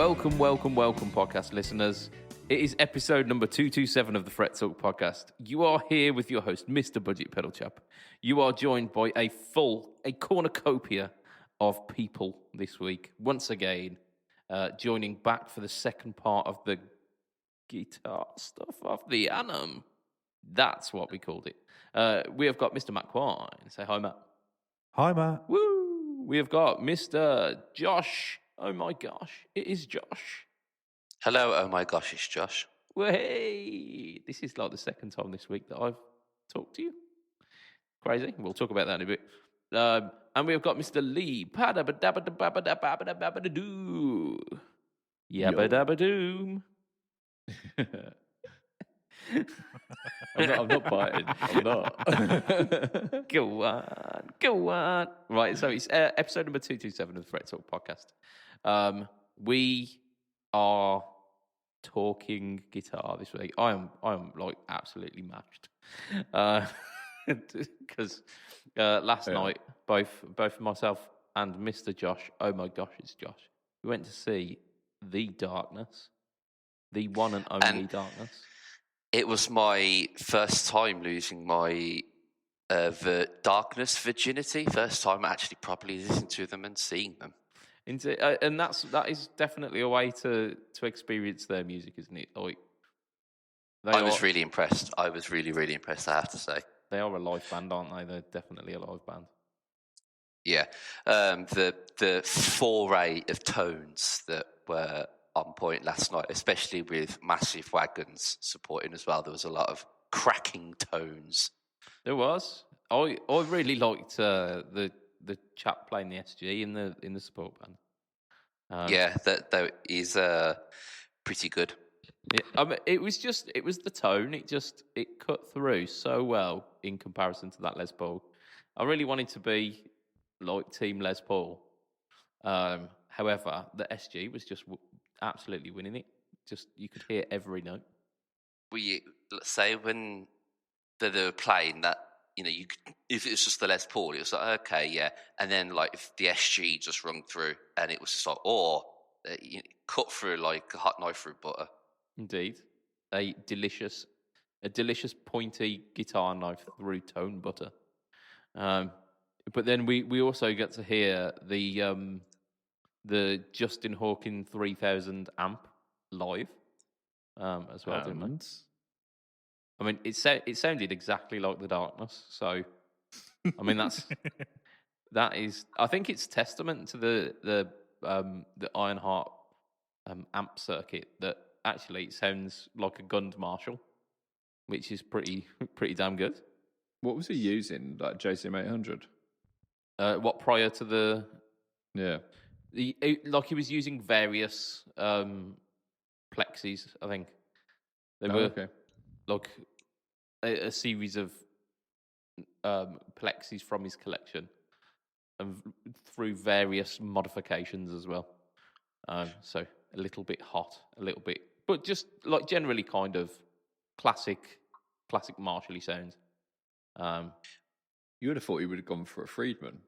Welcome, podcast listeners. It is episode number 227 of the Fret Talk podcast. You are here with your host, Mr. BudgetPedalChap. You are joined by a cornucopia of people this week. Once again, joining back for the second part of the guitar stuff of the annum. That's what we called it. We have got Mr. Matt Quine. Say hi, Matt. Hi, Matt. Woo! We have got Mr. Josh. Oh my gosh, it is Josh. Hello, oh my gosh, it's Josh. Well, hey, this is like the second time this week that I've talked to you. Crazy. We'll talk about that in a bit. And we've got Mr. Lee. Padabadabadabadabadabadabadoo. Yabba dabba doom. I'm not biting. I'm not. Go on. Right, so it's episode number 227 of the Fret Talk podcast. We are talking guitar this week. I am like absolutely mashed. Because last night, both myself and Mr. Josh, oh my gosh, it's Josh, we went to see The Darkness, the one and only Darkness. It was my first time losing my Darkness virginity. First time actually properly listening to them and seeing them. And that is definitely a way to experience their music, isn't it? Like, I was really impressed. I was really, really impressed, I have to say. They are a live band, aren't they? They're definitely a live band. Yeah. The foray of tones that were on point last night, especially with Massive Wagons supporting as well. There was a lot of cracking tones. There was. I really liked the chap playing the SG in the support band. Yeah, that is pretty good. Yeah, I mean, it was the tone. It cut through so well in comparison to that Les Paul. I really wanted to be like Team Les Paul. However, the SG was just absolutely winning it. Just you could hear every note. Let's say when they were playing that, you know, if it was just the Les Paul, it was like, okay, yeah. And then like if the SG just rung through, and it was just like, cut through like a hot knife through butter. Indeed, a delicious pointy guitar knife through tone butter. But then we also get to hear the Justin Hawkins 3000 amp live as well, didn't we? I mean, it sounded exactly like the Darkness. So, I mean, that is. I think it's testament to the Ironheart amp circuit that actually it sounds like a Gund Marshall, which is pretty damn good. What was he using? Like JCM 800? What prior to the? Yeah. He was using various plexis. I think they were okay. like a series of plexis from his collection, and through various modifications as well. So a little bit hot, a little bit, but just like generally kind of classic Marshall-y sounds. You would have thought he would have gone for a Friedman.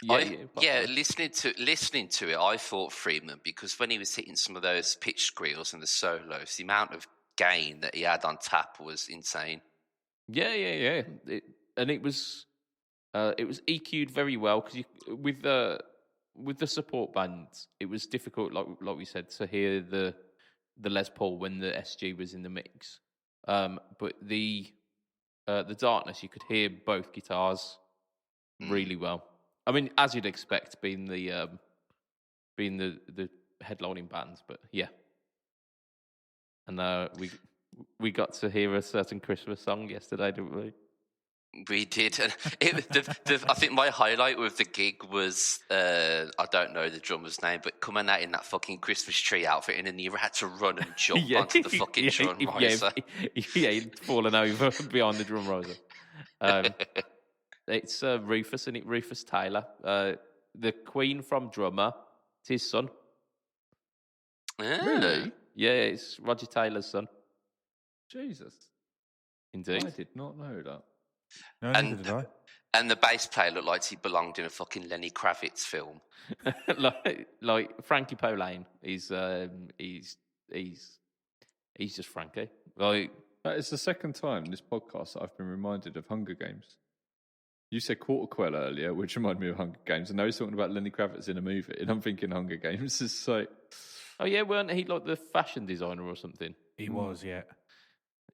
Listening to it, I thought Friedman, because when he was hitting some of those pitch squeals and the solos, the amount of gain that he had on tap was insane. Yeah. It was EQ'd very well because with the support bands, it was difficult, like we said, to hear the Les Paul when the SG was in the mix. But the Darkness, you could hear both guitars really well. I mean, as you'd expect, being the headlining bands, but yeah. And we got to hear a certain Christmas song yesterday, didn't we? We did. I think my highlight with the gig was I don't know the drummer's name, but coming out in that fucking Christmas tree outfit, and then you had to run and jump onto the fucking drum riser. He'd fallen over behind the drum riser. It's Rufus, isn't it? Rufus Taylor, the Queen from drummer. It's his son. Really? Yeah, it's Roger Taylor's son. Jesus. Indeed. I did not know that. No, neither And did I. and the bass player looked like he belonged in a fucking Lenny Kravitz film. like Frankie Poulane. He's just Frankie. Like, That is the second time in this podcast that I've been reminded of Hunger Games. You said Quarter Quell earlier, which reminded me of Hunger Games, and now he's talking about Lenny Kravitz in a movie, and I'm thinking Hunger Games is so... oh yeah, weren't he like the fashion designer or something? He was, yeah.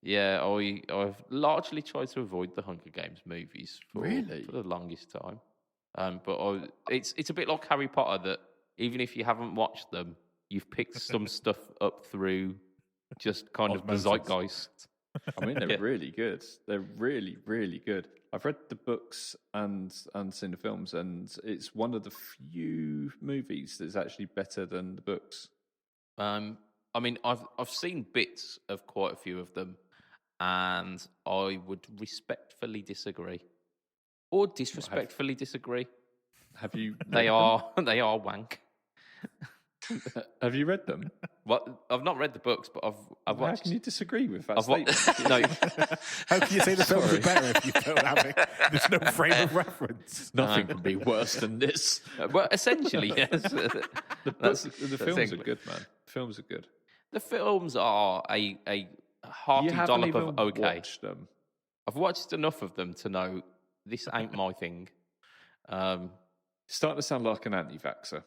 Yeah, I've largely tried to avoid the Hunger Games movies for the longest time. But it's a bit like Harry Potter, that even if you haven't watched them, you've picked some stuff up through just kind of the Osmosis. zeitgeist. I mean, they're Yeah. really good. They're really, really good. I've read the books and seen the films, and it's one of the few movies that's actually better than the books. I mean, I've seen bits of quite a few of them, and I would respectfully disagree, or disrespectfully disagree. Have you? They are wank. Have you read them? What? I've not read the books, but I've How watched. can you disagree with that I've statement? no, How can you say the films are better if you don't have it? There's no frame of reference. Nothing can be worse than this. well, essentially, yes. The films are good, man. The films are good. The films are a hearty You haven't dollop even of okay. watched them. I've watched enough of them to know this ain't my thing. Starting to sound like an anti-vaxxer.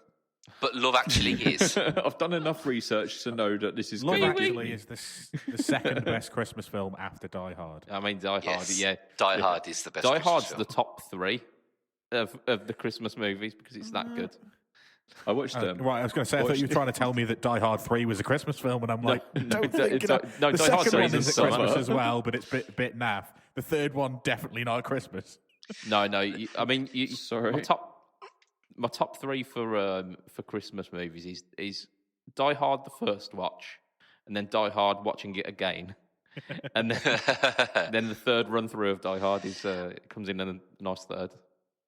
But Love Actually is. I've done enough research to know that this is Love going to Actually is the second best Christmas film after Die Hard. I mean, Die Hard, Yes. yeah. Die Hard is the best. Die Christmas Hard's film. the top three of the Christmas movies because it's that good. I watched them. Right, I was going to say, I thought you were trying to tell me that Die Hard 3 was a Christmas film, and I'm like, don't think it. no, The Die Hard second 3 one is in is at summer. Christmas as well, but it's a bit naff. The third one, definitely not at Christmas. No, I mean, Sorry. My top three for Christmas movies is Die Hard the first watch, and then Die Hard watching it again, and then the third run through of Die Hard comes in a nice third.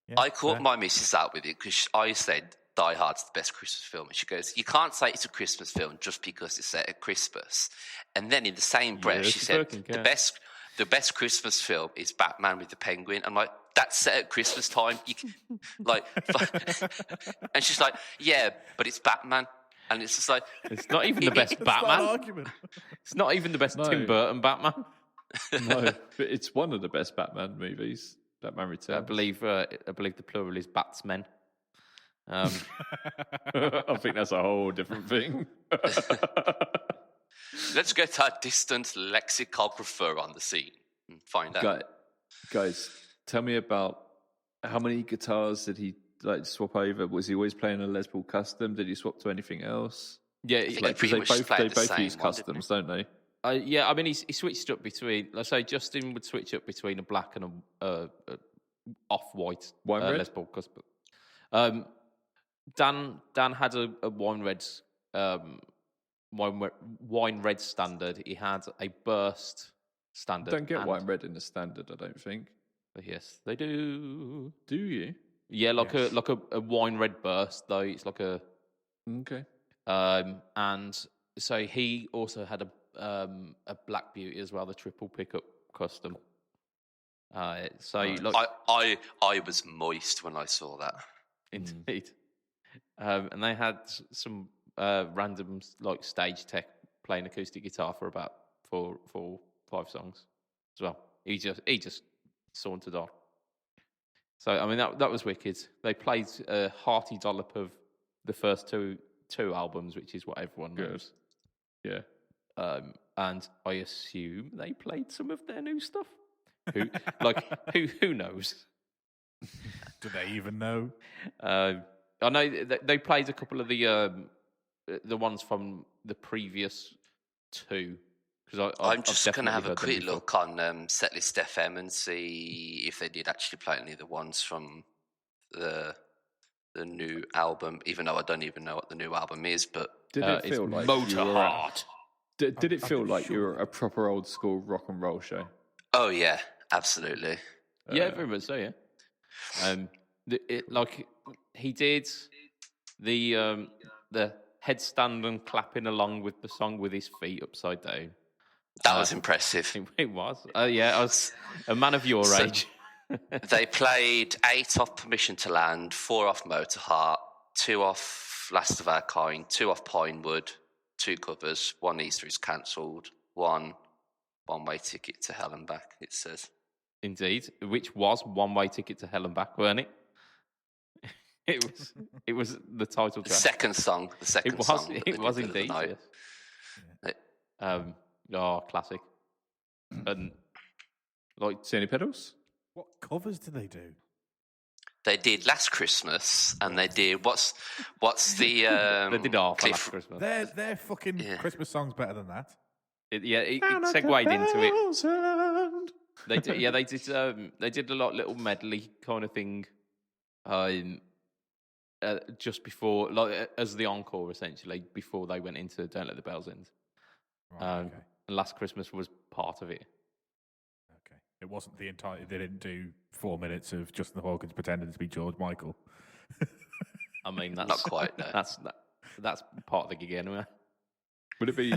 Yeah, I caught fair. my missus out with it because I said Die Hard's the best Christmas film. And she goes, you can't say it's a Christmas film just because it's set at Christmas. And then in the same breath, she she's said, working, yeah. the best Christmas film is Batman with the Penguin. I'm like, that's set at Christmas time. And she's like, yeah, but it's Batman. And it's just like, It's not even the best That's not an Batman. argument. It's not even the best No. Tim Burton Batman. No, but it's one of the best Batman movies. Batman Returns. I believe the plural is Batsmen. I think that's a whole different thing. let's get our distant lexicographer on the scene and find out. Guys, tell me about how many guitars did he swap over? Was he always playing a Les Paul Custom? Did he swap to anything else? Yeah, think Like, 'cause pretty much they played the both same use one, didn't customs, don't they? yeah. I mean, he switched up between. Let's say Justin would switch up between a black and a off-white Wine red? Les Paul custom. Dan had a wine red wine red standard. He had a burst standard. Don't get and- wine red in the standard, I don't think. Yes, they do. Do you? Yeah, like Yes. a wine red burst though. It's like a Okay. and so he also had a Black Beauty as well, the triple pickup custom. So Nice. like I was moist when I saw that. indeed, and they had some random like stage tech playing acoustic guitar for about 5 songs as well. He just sauntered on. So I mean that was wicked. They played a hearty dollop of the first two albums, which is what everyone knows. Yeah. And I assume they played some of their new stuff. Who knows? Do they even know? I know they played a couple of the ones from the previous two. Because I'm just going to have a quick look on Setlist FM and see if they did actually play any of the ones from the new album, even though I don't even know what the new album is. But Did it it's feel like you were Motorheart. Did it feel I'm like sure. you were a proper old school rock and roll show? oh yeah, absolutely. Yeah, very much so. Yeah. Like he did the headstand and clapping along with the song with his feet upside down. That was impressive. It was. Yeah, I was a man of your age. They played 8 off Permission to Land, 4 off Motorheart, 2 off Last of Our Kind, 2 off Pinewood, 2 covers, 1 Easter is cancelled, 1 one-way ticket to hell and back, it says. Indeed, which was One-Way Ticket to Hell and Back, weren't it? It was the title track. The second song. It was indeed. Yes. Classic. And see any pedals? What covers do they do? They did Last Christmas, and they did what's the they did half Last Christmas. They're fucking Christmas songs better than that. It segued into it. They did a little medley kind of thing, just before, as the encore, essentially, before they went into "Don't Let the Bells In." Right, okay. And Last Christmas was part of it. Okay, it wasn't the entire. They didn't do 4 minutes of Justin Hawkins pretending to be George Michael. I mean, that's not quite. No. That's part of the gig anyway. Would it be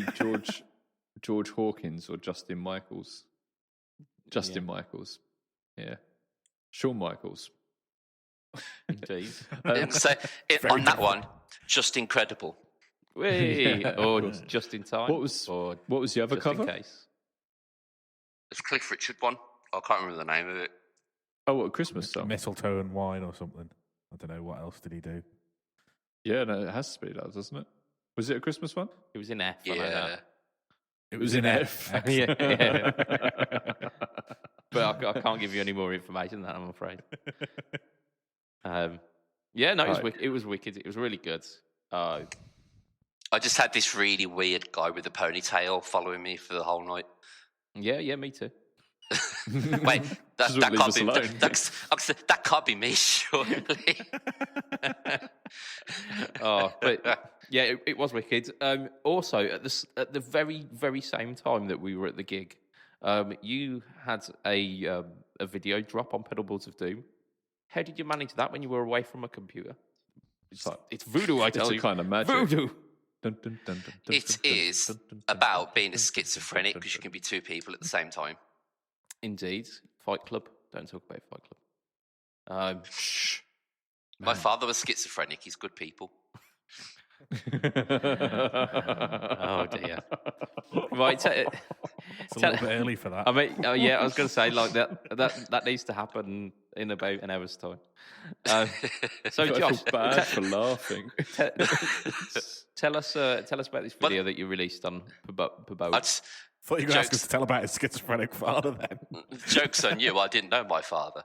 George Hawkins or Justin Michaels? Justin Michaels, yeah. Shawn Michaels. Indeed. So on that one, just incredible. Or just in time. What was the other cover? In case. It's Cliff Richard one. I can't remember the name of it. Oh, what, a Christmas song? Mistletoe and Wine or something. I don't know, what else did he do? Yeah, no, it has to be that, doesn't it? Was it a Christmas one? It was in F. Yeah. It was in F. Yeah. But I can't give you any more information than that, I'm afraid. It was wicked. It was really good. I just had this really weird guy with a ponytail following me for the whole night. Yeah, me too. Wait, that can't be me, surely. But yeah, it was wicked. Also, at the very, very same time that we were at the gig, you had a video drop on Pedalboards of Doom. How did you manage that when you were away from a computer? It's voodoo, I tell you. It's a kind of magic. Voodoo. It is about being a schizophrenic because you can be 2 people at the same time. Indeed. Fight Club. Don't talk about Fight Club. Shh. My father was schizophrenic. He's good people. Oh dear. Right. It's a little bit early for that. I mean, I was going to say that needs to happen in about an hour's time. So, Josh, I feel bad for laughing. Tell us about this video that you released on PBOD. I thought you were going to ask us to tell about his schizophrenic father then. Joke's on you, I didn't know my father.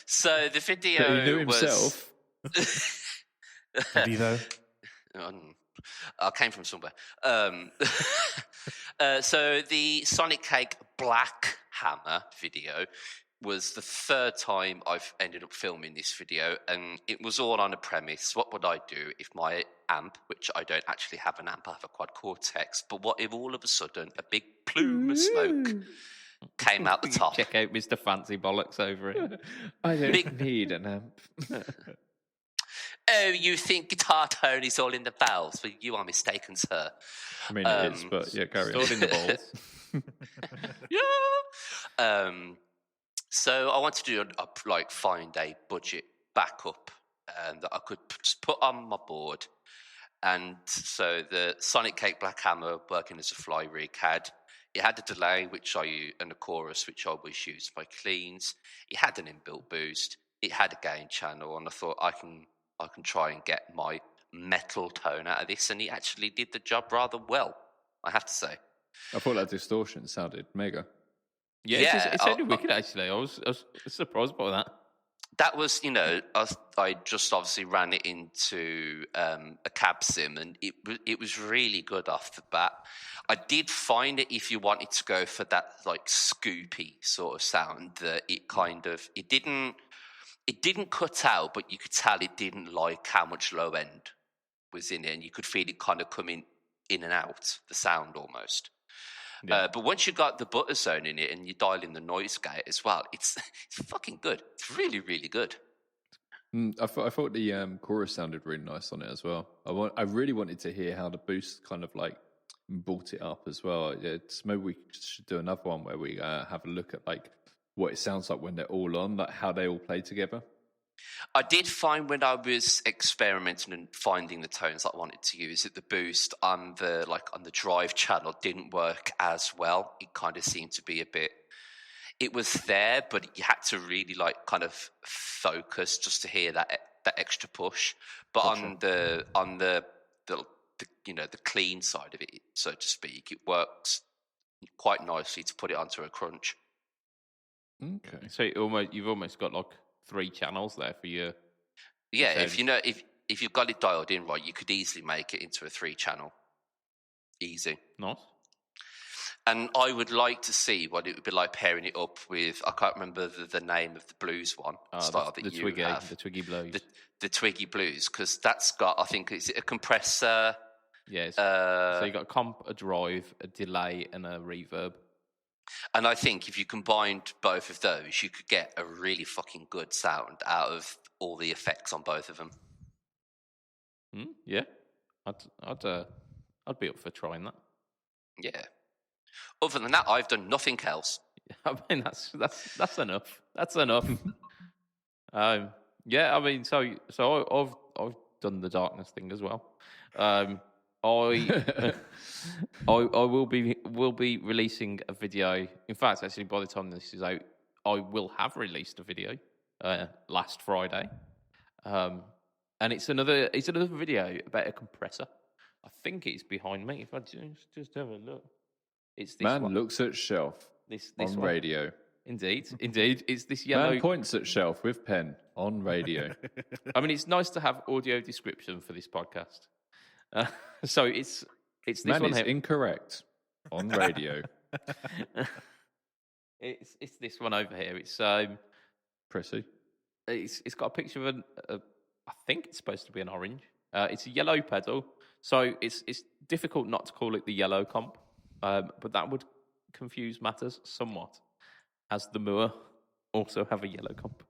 So the video but he knew himself. Did he though? I came from somewhere. So the Sonic Cake Black Hammer video was the 3rd time I've ended up filming this video, and it was all on a premise. What would I do if my amp, which I don't actually have an amp, I have a quad cortex, but what if all of a sudden a big plume of smoke came out the top? Check out Mr. Fancy Bollocks over it. I don't need an amp. Oh, you think Guitar Tone is all in the valves? Well, you are mistaken, sir. I mean, it is, but yeah, carry on. Stored in the balls. Yeah. So I wanted to do find a budget backup that I could just put on my board. And so the Sonic Cake Black Hammer, working as a fly rig, had a delay, and a chorus, which I always use my cleans. It had an inbuilt boost. It had a gain channel, and I thought I can try and get my metal tone out of this, and he actually did the job rather well, I have to say. I thought that distortion sounded mega. Yeah, it sounded wicked, actually. I was surprised by that. That was, I just obviously ran it into a cab sim, and it was really good off the bat. I did find it, if you wanted to go for that scoopy sort of sound, that it didn't cut out, but you could tell it didn't like how much low end was in it, and you could feel it kind of coming in and out, the sound almost. Yeah. But once you got the butter zone in it and you dial in the noise gate as well, it's fucking good. It's really, really good. I thought the chorus sounded really nice on it as well. I really wanted to hear how the boost kind of brought it up as well. It's, maybe we should do another one where we have a look at like what it sounds like when they're all on, like how they all play together. I did find when I was experimenting and finding the tones I wanted to use, that the boost on the drive channel didn't work as well. It kind of seemed to be a bit. It was there, but you had to really like kind of focus just to hear that extra push. But Gotcha. on the clean side of it, so to speak, it works quite nicely to put it onto a crunch. Okay. So you've almost got like 3 channels there for your. Yeah, sounds. if you've got it dialed in right, you could easily make it into a 3-channel. Easy. Nice. And I would like to see what it would be like pairing it up with. I can't remember the name of the blues one style that you have. The Twiggy Blues. The Twiggy Blues, because that's got, I think, is it a compressor? Yes. So you got a comp, a drive, a delay, and a reverb. And I think if you combined both of those, you could get a really fucking good sound out of all the effects on both of them. Yeah, I'd be up for trying that. Yeah. Other than that, I've done nothing else. I mean, that's enough. That's enough. Yeah, I mean, so I've done the darkness thing as well. I will be releasing a video. In fact, actually, by the time this is out, I will have released a video last Friday, and it's another video about a compressor. I think it's behind me. If I just have a look, it's this Man one. looks at shelf This on one. radio. Indeed, it's this yellow. Man points at shelf with pen on radio. I mean, it's nice to have audio description for this podcast. So it's this Man one is here. incorrect on radio. It's this one over here. It's Prissy. it's got a picture of I think it's supposed to be an orange. It's a yellow pedal, so it's difficult not to call it the yellow comp, but that would confuse matters somewhat, as the Moor also have a yellow comp.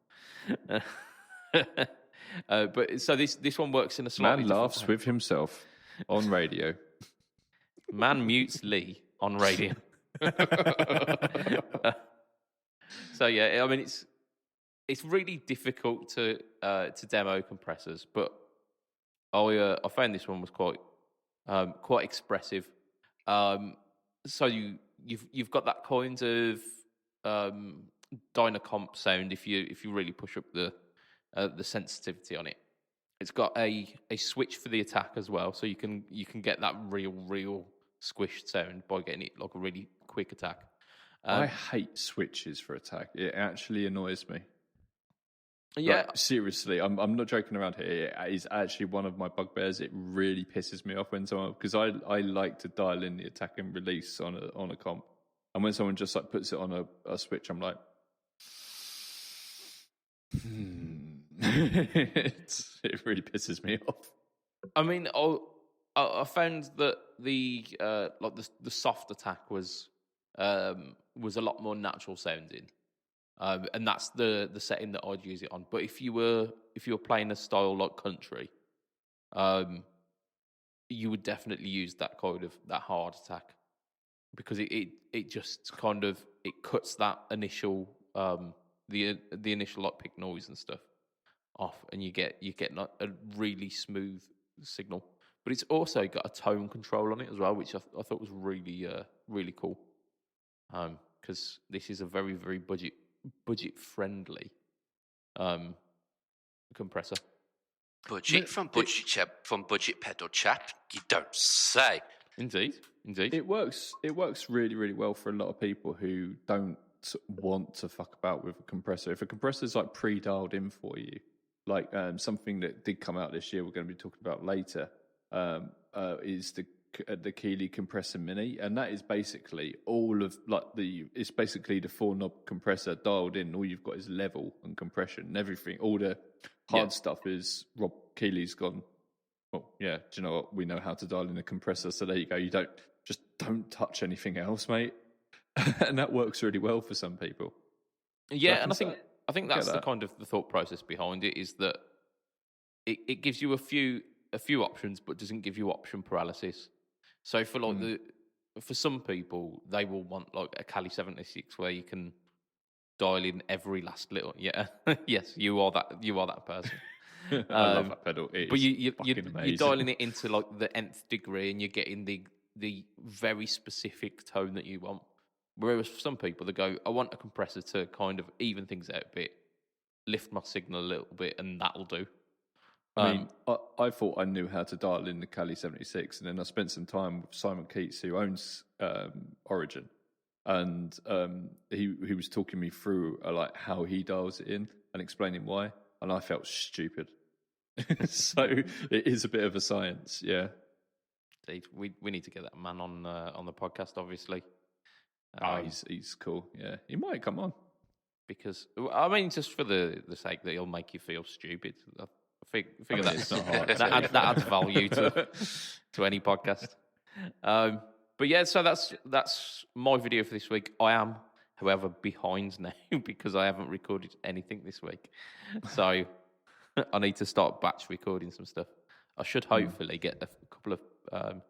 But so this one works in a slightly Man laughs with himself on radio. Man mutes Lee on radio. So yeah, I mean it's really difficult to demo compressors, but I found this one was quite expressive. So you've got that kind of Dynacomp sound if you really push up the sensitivity on it. It's got a switch for the attack as well, so you can get that real squished sound by getting it like a really quick attack. I hate switches for attack. It actually annoys me. Yeah, Like, seriously, I'm not joking around here. It is actually one of my bugbears. It really pisses me off when someone, because I like to dial in the attack and release on a comp, and when someone just like puts it on a switch, I'm like, it really pisses me off. I mean, I found that the soft attack was a lot more natural sounding, and that's the setting that I'd use it on. But if you were playing a style like country, you would definitely use that hard attack, because it just kind of it cuts that initial the initial like pick noise and stuff off, and you get a really smooth signal. But it's also got a tone control on it as well, which I thought was really cool. Because this is a very, very budget friendly compressor. Budget from BudgetPedalChap, you don't say. Indeed. It works really, really well for a lot of people who don't want to fuck about with a compressor. If a compressor is like pre-dialed in for you, like something that did come out this year, we're going to be talking about later, is the Keeley Compressor Mini, and that is basically all of it's basically the 4-knob compressor dialed in. All you've got is level and compression and everything. All the hard stuff is Rob Keeley's gone, well, yeah, do you know what? We know how to dial in a compressor, so there you go. You don't touch anything else, mate. And that works really well for some people. Yeah, and I think that's the kind of the thought process behind it, is that it gives you a few options, but doesn't give you option paralysis. So for like for some people, they will want like a Cali 76 where you can dial in every last little. Yeah, yes, you are that person. I love that pedal. It But is you're amazing. dialing it into like the nth degree, and you're getting the very specific tone that you want. Whereas for some people, they go, I want a compressor to kind of even things out a bit, lift my signal a little bit, and that'll do. I mean, I thought I knew how to dial in the Cali 76, and then I spent some time with Simon Keats, who owns Origin, and he was talking me through like how he dials it in and explaining why, and I felt stupid. So it is a bit of a science, yeah. Indeed, we need to get that man on the podcast, obviously. He's cool, yeah. He might come on because I mean, just for the sake that he'll make you feel stupid. I figure that's not hard. that adds value to any podcast. But yeah, so that's my video for this week. I am, however, behind now because I haven't recorded anything this week. So I need to start batch recording some stuff. I should hopefully get a couple of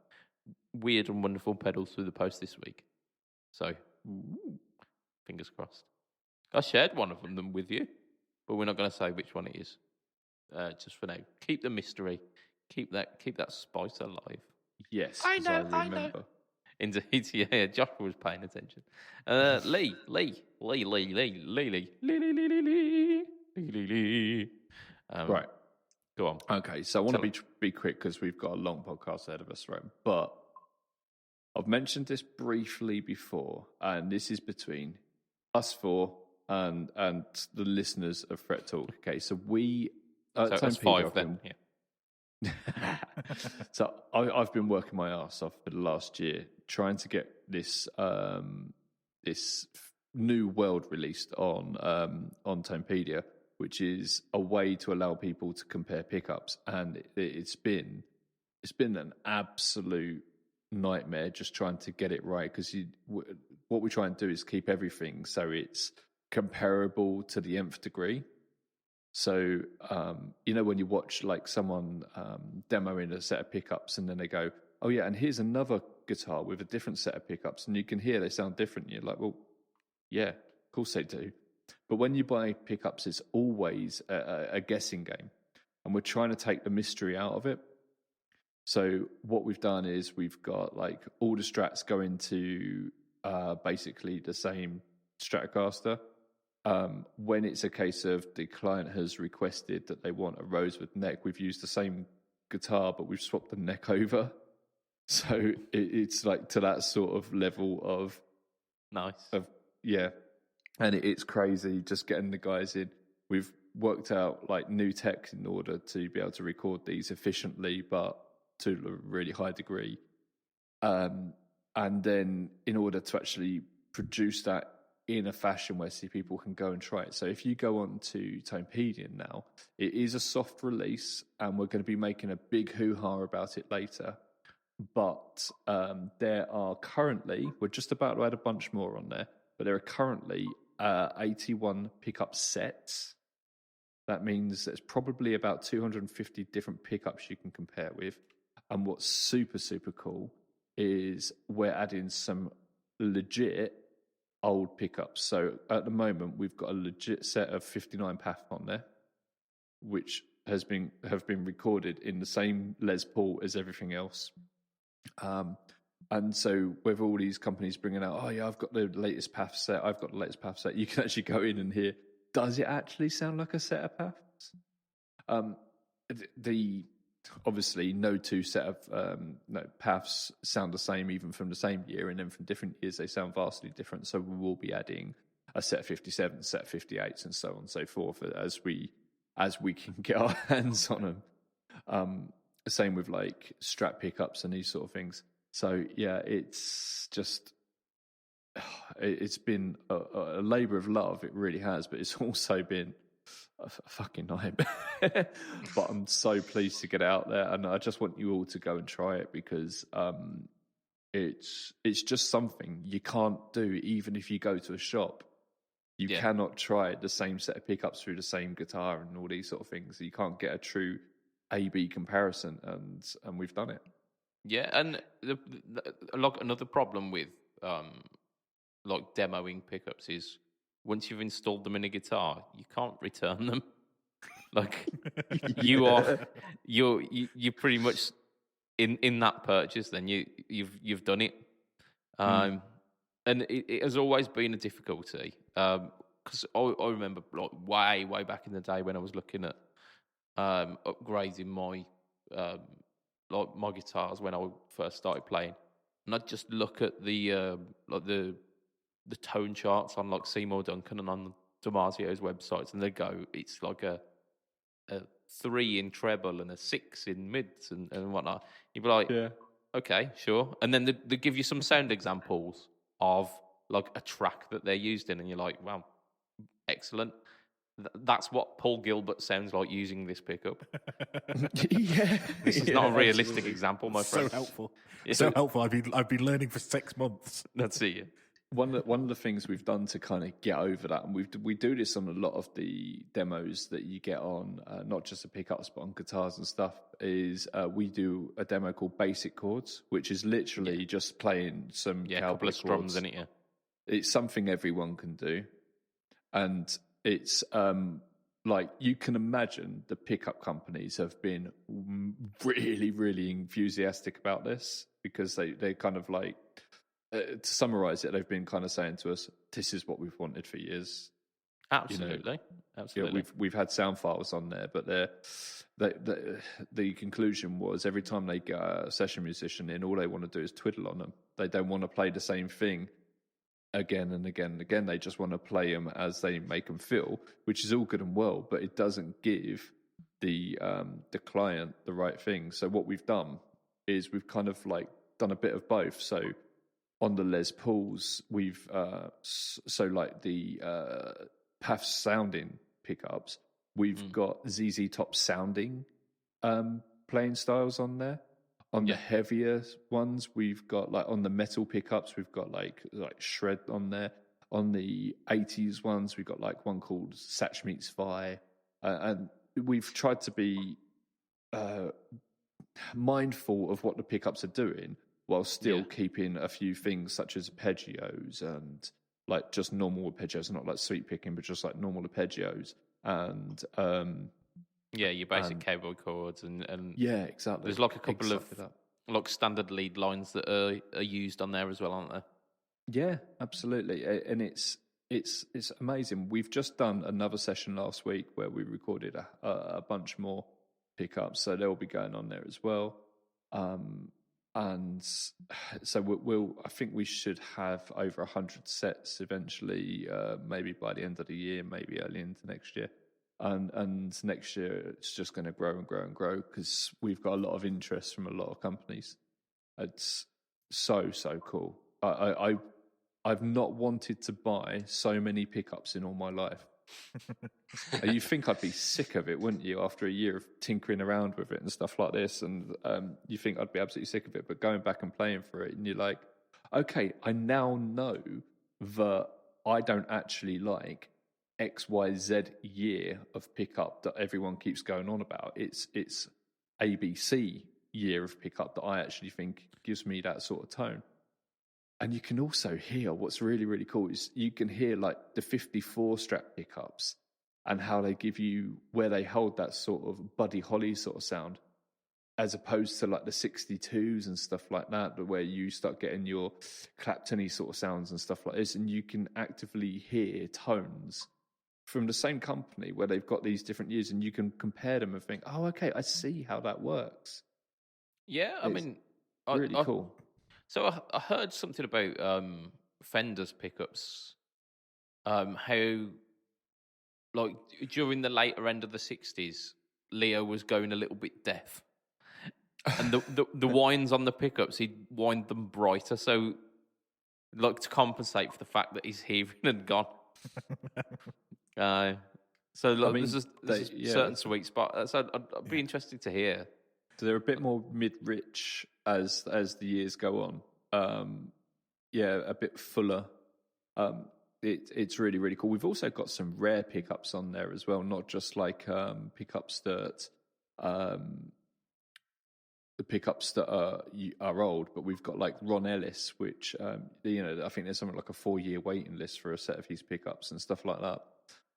weird and wonderful pedals through the post this week. So fingers crossed. I shared one of them with you, but we're not going to say which one it is. Just for now, keep the mystery, keep that spice alive. Yes, I know. Indeed, yeah. Joshua was paying attention. Lee. Right. Go on. Okay, so I want to be quick because we've got a long podcast ahead of us, right? But I've mentioned this briefly before, and this is between us four and the listeners of Fret Talk. Okay, so we so it's 5 then. Yeah. So I've been working my ass off for the last year trying to get this this new world released on Tonepedia, which is a way to allow people to compare pickups, and it's been an absolute nightmare just trying to get it right, because what we try and do is keep everything so it's comparable to the nth degree. So when you watch like someone demoing a set of pickups and then they go, oh yeah, and here's another guitar with a different set of pickups, and you can hear they sound different, you're like, well, yeah, of course they do. But when you buy pickups, it's always a guessing game, and we're trying to take the mystery out of it. So what we've done is we've got like all the Strats going to basically the same Stratocaster. When it's a case of the client has requested that they want a rosewood neck, we've used the same guitar, but we've swapped the neck over. So it's like to that sort of level of nice. Yeah. And it's crazy just getting the guys in. We've worked out like new tech in order to be able to record these efficiently, but to a really high degree. And then in order to actually produce that in a fashion where people can go and try it. So if you go on to Tonepedia now, it is a soft release, and we're going to be making a big hoo-ha about it later. But there are currently, we're just about to add a bunch more on there, but there are currently 81 pickup sets. That means there's probably about 250 different pickups you can compare with. And what's super, super cool is we're adding some legit old pickups. So at the moment, we've got a legit set of 59 PAF on there, which have been recorded in the same Les Paul as everything else. And so with all these companies bringing out, oh yeah, I've got the latest PAF set, you can actually go in and hear, does it actually sound like a set of PAFs? Obviously no two set of PAFs sound the same even from the same year, and then from different years they sound vastly different. So we will be adding a set of 57s, set of 58s, and so on and so forth as we can get our hands on them. Same with like Strat pickups and these sort of things. So yeah, it's been a labour of love. It really has, but it's also been a fucking nightmare. But I'm so pleased to get it out there, and I just want you all to go and try it, because it's just something you can't do even if you go to a shop. You cannot try the same set of pickups through the same guitar and all these sort of things. You can't get a true A/B comparison, and we've done it. Yeah, and like another problem with like demoing pickups is once you've installed them in a guitar, you can't return them. Like you're pretty much in that purchase. Then you've done it. And it has always been a difficulty because I remember like way back in the day when I was looking at upgrading my like my guitars when I first started playing, and I'd just look at the like the tone charts on like Seymour Duncan and on Damasio's websites, and they go, it's like a 3 in treble and a 6 in mids and whatnot. You'd be like, Yeah. okay, sure. And then they give you some sound examples of like a track that they're used in, and you're like, wow, excellent. That's what Paul Gilbert sounds like using this pickup. Yeah. This is not a realistic example, my friend. So helpful. Yeah. So helpful. I've been learning for 6 months. That's it. One of the things we've done to kind of get over that, and we do this on a lot of the demos that you get on, not just the pickups but on guitars and stuff, is we do a demo called Basic Chords, which is literally just playing some a cowboy couple of strums chords. in it. Yeah, It's something everyone can do, and it's like you can imagine the pickup companies have been really enthusiastic about this because they kind of like. To summarize it, they've been kind of saying to us, "This is what we've wanted for years." absolutely, absolutely. Yeah, we've had sound files on there, but the conclusion was every time they get a session musician in, all they want to do is twiddle on them. They don't want to play the same thing again and again and again. They just want to play them as they make them feel, which is all good and well, but it doesn't give the client the right thing. So what we've done is we've kind of like done a bit of both. So on the Les Pauls, we've so like the PAF sounding pickups, we've got ZZ Top sounding playing styles on there. On the heavier ones, we've got like on the metal pickups, we've got like shred on there. On the 80s ones, we've got like one called Satch Meets Vi, and we've tried to be mindful of what the pickups are doing, while still keeping a few things such as arpeggios and like just normal arpeggios, not like sweep picking, but just like normal arpeggios and your basic cowboy chords and yeah, exactly. There's like a couple of like standard lead lines that are used on there as well, aren't there? Yeah, absolutely, and it's amazing. We've just done another session last week where we recorded a bunch more pickups, so they'll be going on there as well. And so I think we should have over 100 sets eventually, maybe by the end of the year, maybe early into next year. And next year it's just going to grow and grow and grow because we've got a lot of interest from a lot of companies. It's so cool. I've not wanted to buy so many pickups in all my life. You think I'd be sick of it, wouldn't you, after a year of tinkering around with it and stuff like this? And you think I'd be absolutely sick of it, but going back and playing for it, and you're like, okay, I now know that I don't actually like XYZ year of pickup that everyone keeps going on about. It's ABC year of pickup that I actually think gives me that sort of tone. And you can also hear what's really cool is you can hear like the 54 strap pickups and how they give you where they hold that sort of Buddy Holly sort of sound, as opposed to like the 62s and stuff like that, where you start getting your Clapton-y sort of sounds and stuff like this, and you can actively hear tones from the same company where they've got these different years, and you can compare them and think, oh, okay, I see how that works. Yeah, I mean, really cool. So I heard something about Fender's pickups, how like during the later end of the 60s, Leo was going a little bit deaf. And the winds on the pickups, he'd wind them brighter, so like to compensate for the fact that his hearing had gone. So like, I mean, there's a certain sweet spot. So I'd be interested to hear. So they're a bit more mid-rich as the years go on. A bit fuller. It's really cool. We've also got some rare pickups on there as well, not just like pickups that the pickups that are old, but we've got like Ron Ellis, which I think there's something like a 4-year waiting list for a set of his pickups and stuff like that.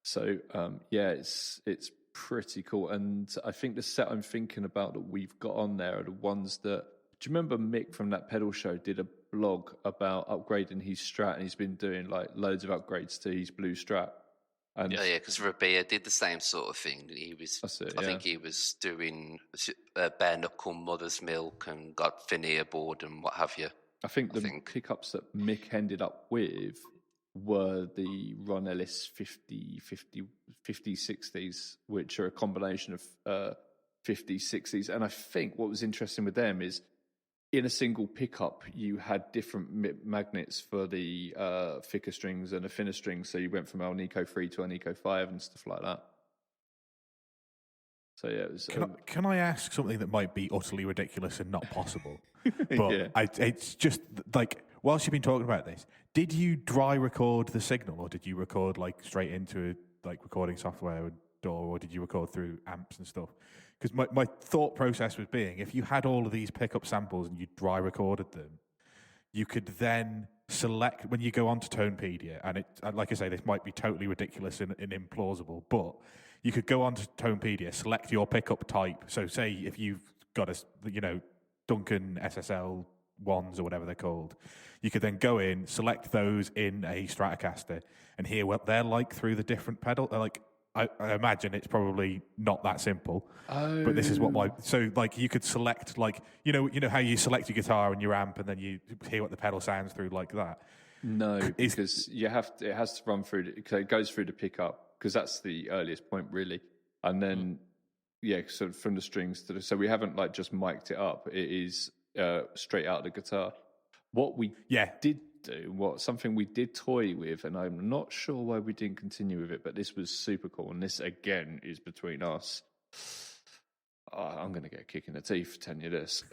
So it's pretty cool. And I think the set I'm thinking about that we've got on there are the ones that. Do you remember Mick from that pedal show did a blog about upgrading his Strat, and he's been doing like loads of upgrades to his blue Strat. And because Rabea did the same sort of thing. He was, I think he was doing bare knuckle, mother's milk, and got veneer board and what have you. I think the pickups that Mick ended up with were the Ron Ellis 5060s, which are a combination of 5060s. And I think what was interesting with them is in a single pickup, you had different magnets for the thicker strings and the thinner strings. So you went from Alnico 3 to Alnico 5 and stuff like that. So yeah, it was. Can I ask something that might be utterly ridiculous and not possible? But it's just like, whilst you've been talking about this, did you dry record the signal, or did you record like straight into like recording software or did you record through amps and stuff? Because my thought process was being, if you had all of these pickup samples and you dry recorded them, you could then select, when you go onto Tonepedia, and like I say, this might be totally ridiculous and implausible, but you could go onto Tonepedia, select your pickup type. So say if you've got Duncan SSL ones or whatever they're called, you could then go in, select those in a Stratocaster, and hear what they're like through the different pedal. Like, I imagine it's probably not that simple, but this is what so like you could select, like, you know how you select your guitar and your amp and then you hear what the pedal sounds through like that. No, because it has to run through, it goes through the pickup, because that's the earliest point really. And then, so from the strings so we haven't like just mic'd it up. It is straight out of the guitar. What we did do, something we did toy with, and I'm not sure why we didn't continue with it, but this was super cool. And this again is between us. I'm going to get a kick in the teeth telling you this.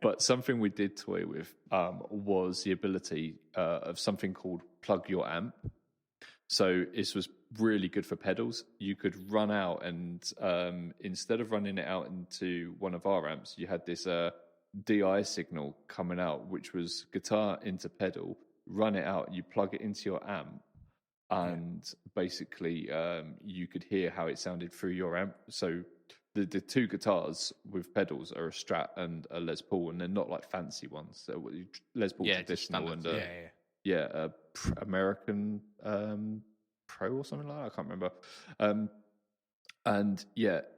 But something we did toy with was the ability of something called plug your amp. So this was really good for pedals. You could run out and instead of running it out into one of our amps, you had this DI signal coming out, which was guitar into pedal, run it out, you plug it into your amp, and basically you could hear how it sounded through your amp. So the two guitars with pedals are a Strat and a Les Paul, and they're not like fancy ones. So Les Paul traditional and American Pro or something like that. I can't remember. And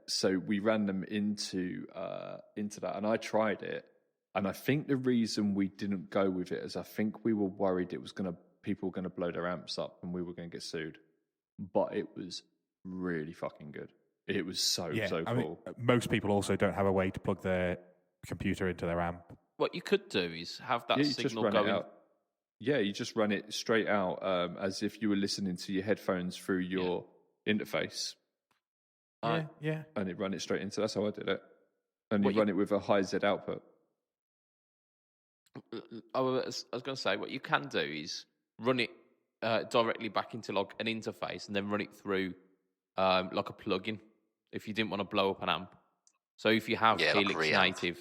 so we ran them into that, and I tried it, and I think the reason we didn't go with it is I think we were worried people were gonna blow their amps up and we were gonna get sued. But it was really fucking good. It was so cool. I mean, most people also don't have a way to plug their computer into their amp. What you could do is have that signal just going. You just run it straight out as if you were listening to your headphones through your interface. And it run it straight into. That's how I did it. And you run it with a high Z output. I was going to say, what you can do is run it directly back into like an interface, and then run it through like a plugin if you didn't want to blow up an amp. So if you have Helix like native,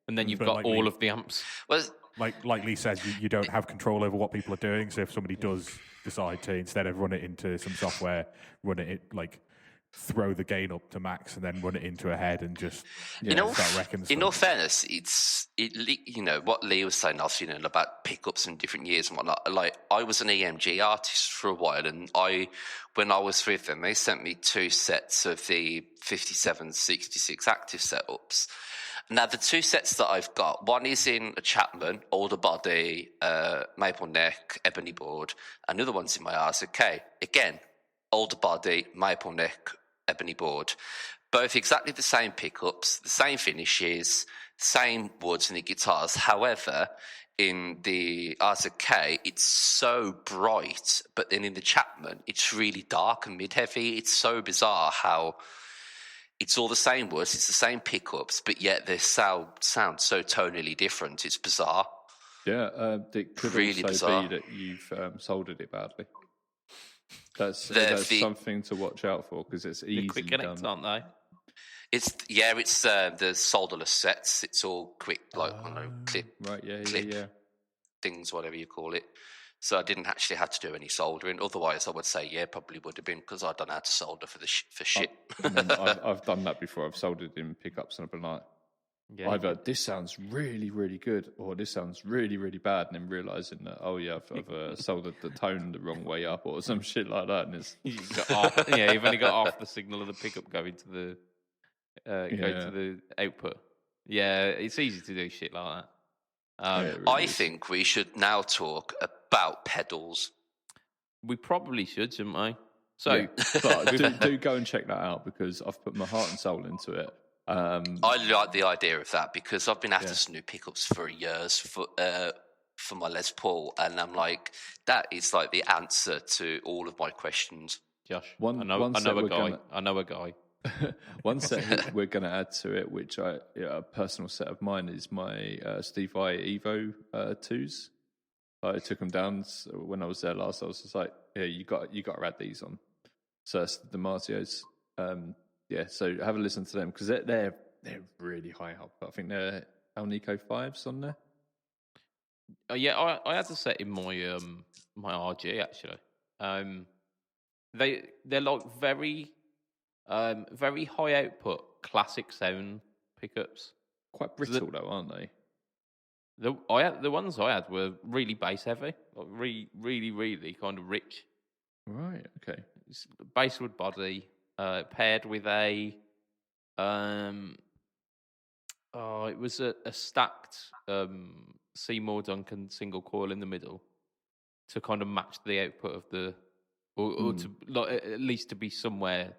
and then you've got like all of the amps. Well, like Lee says, you don't have control over what people are doing. So if somebody does decide to, instead of run it into some software, run it like throw the gain up to max and then run it into a head and just start wrecking stuff. In all fairness, what Lee was saying, about pickups in different years and whatnot. Like, I was an EMG artist for a while, and when I was with them, they sent me 2 sets of the 5766 active setups. Now, the 2 sets that I've got, one is in a Chapman, older body, maple neck, ebony board. Another one's in my RZK. Again, older body, maple neck, ebony board. Both exactly the same pickups, the same finishes, same woods in the guitars. However, in the RZK, it's so bright, but then in the Chapman, it's really dark and mid-heavy. It's so bizarre how it's all the same woods, it's the same pickups, but yet they sound so tonally different. It's bizarre. Yeah, it could really also bizarre. Be that you've soldered it badly. That's something to watch out for, because it's easy quick connects, aren't they? It's the solderless sets. It's all quick, like clip things, whatever you call it. So I didn't actually have to do any soldering. Otherwise, I would say probably would have been, because I don't know how to solder for shit. I've done that before. I've soldered in pickups and I've been like, either this sounds really, really good, or this sounds really, really bad, and then realising that I've soldered the tone the wrong way up, or some shit like that. And it's you've only got half the signal of the pickup going to the to the output. Yeah, it's easy to do shit like that. I think we should now talk about pedals. We probably should, shouldn't we? So, but do go and check that out, because I've put my heart and soul into it. I like the idea of that, because I've been after some new pickups for years for my Les Paul, and I'm like, that is like the answer to all of my questions. Josh, I know a guy. One set we're going to add to it, which a personal set of mine, is my Steve I Evo 2s. I took them down when I was there last. I was just like, you got to add these on. So that's the Martios. So have a listen to them, because they're really high up. I think they're Alnico 5s on there. I had a set in my my RG actually. They're like very high output classic sound pickups. Quite brittle though, aren't they? The ones I had were really bass heavy, like really, really kind of rich. Right. Okay. It's basswood body, paired with it was a stacked Seymour Duncan single coil in the middle to kind of match the output of the, or to like, at least to be somewhere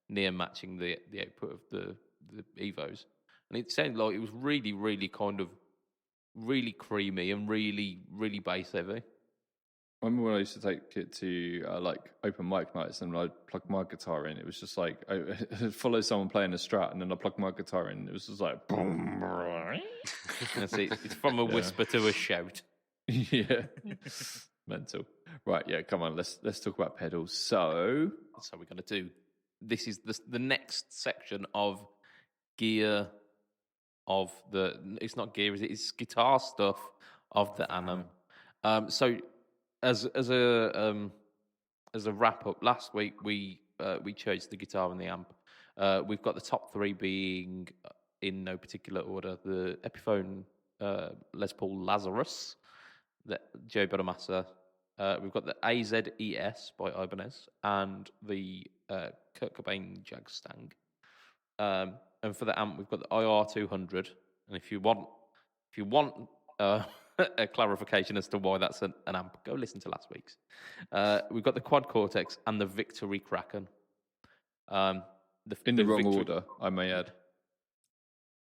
near matching the output of the Evos, and it sounded like it was really, really kind of really creamy and really, really bass heavy. I remember when I used to take it to like open mic nights, and I'd plug my guitar in. It was just like I follow someone playing a Strat, and then I plug my guitar in. It was just like boom. That's it. It's from a whisper to a shout. Yeah, mental. Right, yeah. Come on, let's talk about pedals. So we're going to do. This is the next section of gear of the. It's not gear, is it? It's guitar stuff of the Annam. So as a wrap up, last week we chose the guitar and the amp. We've got the top three being, in no particular order, the Epiphone Les Paul Lazarus, the Joe Bonamassa. We've got the AZES by Ibanez, and the Kurt Cobain Jag Stang. And for the amp, we've got the IR200. And if you want a clarification as to why that's an amp, go listen to last week's. We've got the Quad Cortex and the Victory Kraken. In the wrong order, I may add.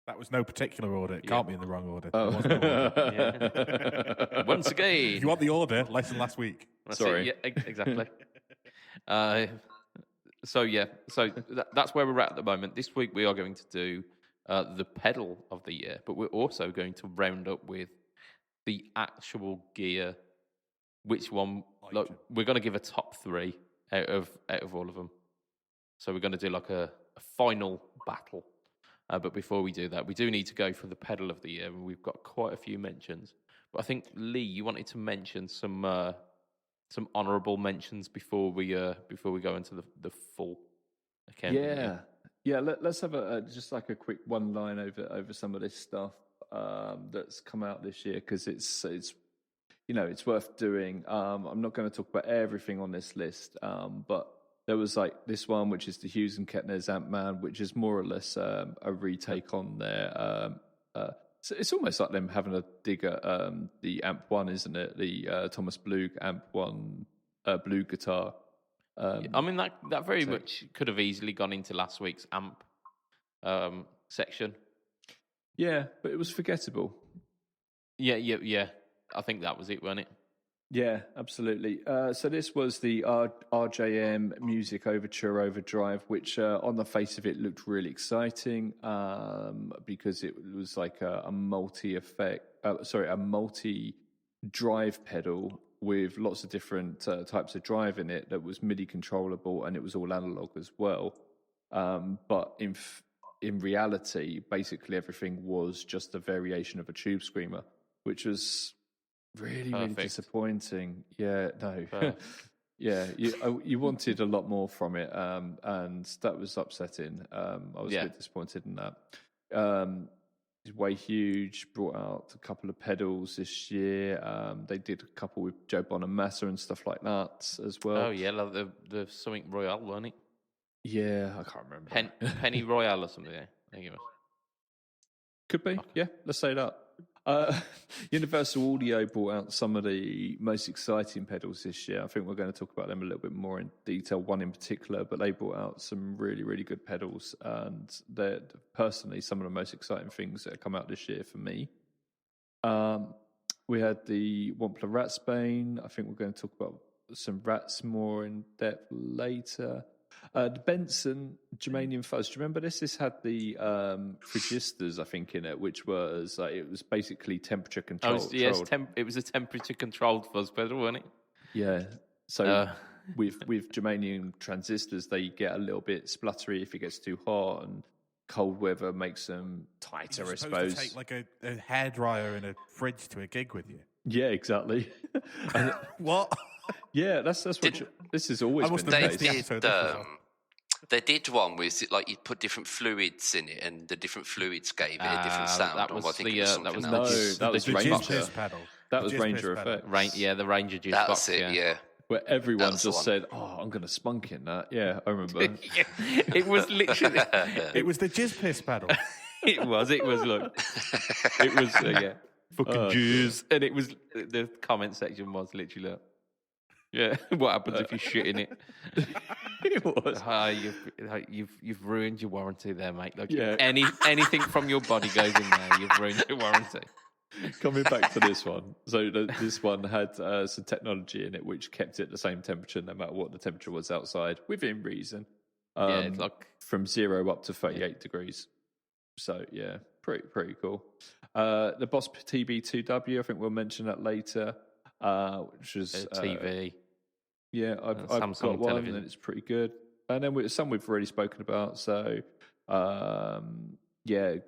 That was no particular order. It can't be in the wrong order. Oh. Yeah. Once again. If you want the order, listen last week. Sorry. Yeah, exactly. So that's where we're at the moment. This week we are going to do the pedal of the year, but we're also going to round up with the actual gear. Which one? Like, we're going to give a top three out of all of them. So we're going to do like a final battle. But before we do that, we do need to go for the pedal of the year, and we've got quite a few mentions. But I think, Lee, you wanted to mention some honourable mentions before we go into the full account. Yeah. Let's have just like a quick one line over some of this stuff that's come out this year, because it's it's worth doing. I'm not going to talk about everything on this list, but there was like this one, which is the Hughes and Kettner's Amp Man, which is more or less a retake on their. So it's almost like them having a dig at the Amp One, isn't it? The Thomas Blue Amp One Blue guitar. I mean that very much could have easily gone into last week's amp section. Yeah, but it was forgettable. Yeah. I think that was it, wasn't it? Yeah, absolutely. So this was the RJM Music Overture Overdrive, which on the face of it looked really exciting because it was like a multi-drive pedal with lots of different types of drive in it that was MIDI controllable, and it was all analog as well. But in reality, basically everything was just a variation of a tube screamer, which was really disappointing. Yeah, no. Yeah, you wanted a lot more from it, and that was upsetting. I was a bit disappointed in that. Way Huge brought out a couple of pedals this year. They did a couple with Joe Bonamassa and stuff like that as well. Oh yeah, like the something Royale, wasn't it? Yeah, I can't remember. Penny Royale or something. I think it was. Could be. Okay. Yeah, let's say that. Universal Audio brought out some of the most exciting pedals this year. I think we're going to talk about them a little bit more in detail, one in particular, but they brought out some really, really good pedals, and they're personally some of the most exciting things that have come out this year for me. We had the Wampler Ratsbane. I think we're going to talk about some Rats more in depth later. The Benson Germanium Fuzz. Do you remember this? This had the phlogistas, I think, in it, which was it was basically temperature controlled. Yes, it was a temperature controlled fuzz pedal, wasn't it? Yeah. So with germanium transistors, they get a little bit spluttery if it gets too hot, and cold weather makes them tighter. You're I suppose. To take like a hairdryer and a fridge to a gig with you. Yeah, exactly. What? Yeah, that's what. This has always been the case. They did one with like you put different fluids in it, and the different fluids gave it a different sound. That was that was Ranger pedal. That was Ranger Effect. The Ranger juice That's box. It, yeah. Where everyone just said, "Oh, I'm going to spunk in that." Yeah, I remember. It was literally. It was the jizz piss pedal. It was. Look. It was. Fucking jizz, and it was. The comment section was literally. Like, yeah, what happens if you shit in it? It was. You've ruined your warranty there, mate. Like, anything from your body goes in there, you've ruined your warranty. Coming back to this one, so this one had some technology in it which kept it at the same temperature no matter what the temperature was outside, within reason. From 0 up to 38 degrees. So yeah, pretty cool. The Boss TB2W, I think we'll mention that later. Which was TV. Yeah, I've got one, television. And it's pretty good. And then some we've already spoken about. So, I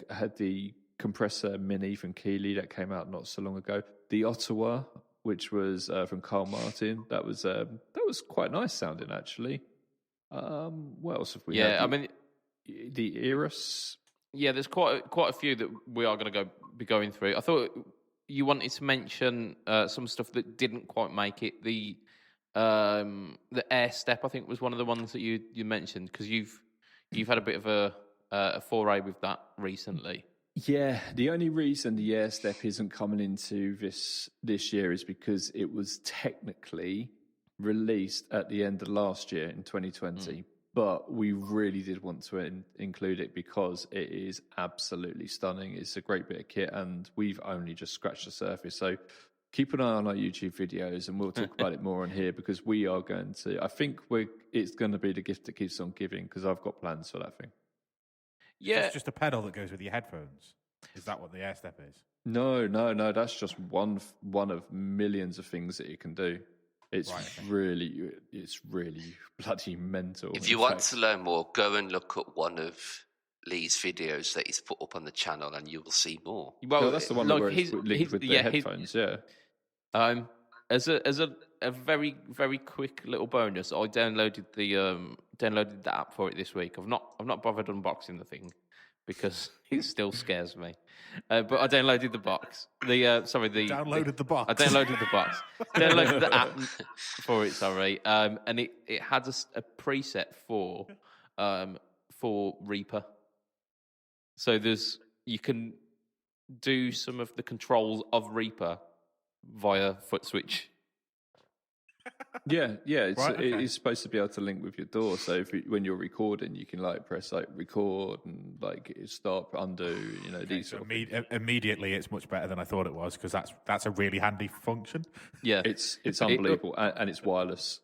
had the compressor mini from Keeley that came out not so long ago. The Ottawa, which was from Carl Martin, that was quite nice sounding actually. What else have we? had? The Eros. Yeah, there's quite a few that we are going to be going through. I thought you wanted to mention some stuff that didn't quite make it. The Air Step, I think, was one of the ones that you mentioned, because you've had a bit of a foray with that recently. Yeah, the only reason the Air Step isn't coming into this year is because it was technically released at the end of last year in 2020. But we really did want to include it because it is absolutely stunning. It's a great bit of kit, and we've only just scratched the surface. So keep an eye on our YouTube videos, and we'll talk about it more on here, because we are going to. I think it's going to be the gift that keeps on giving, because I've got plans for that thing. Yeah, it's just a pedal that goes with your headphones. Is that what the Air Step is? No. That's just one of millions of things that you can do. It's really bloody mental. If you want to learn more, go and look at one of Lee's videos that he's put up on the channel, and you will see more. Well, no, that's the one where it's linked with the headphones. As a very, very quick little bonus, I downloaded the app for it this week. I've not bothered unboxing the thing because it still scares me. But I downloaded the box. Downloaded the box. I downloaded the box. Downloaded the app for it. Sorry, and it had a preset for Reaper. So you can do some of the controls of Reaper via foot switch. Yeah. It's supposed to be able to link with your door. So when you're recording, you can press record and stop, undo. These sort of things. Immediately, it's much better than I thought it was, because that's a really handy function. Yeah, it's unbelievable, and it's wireless.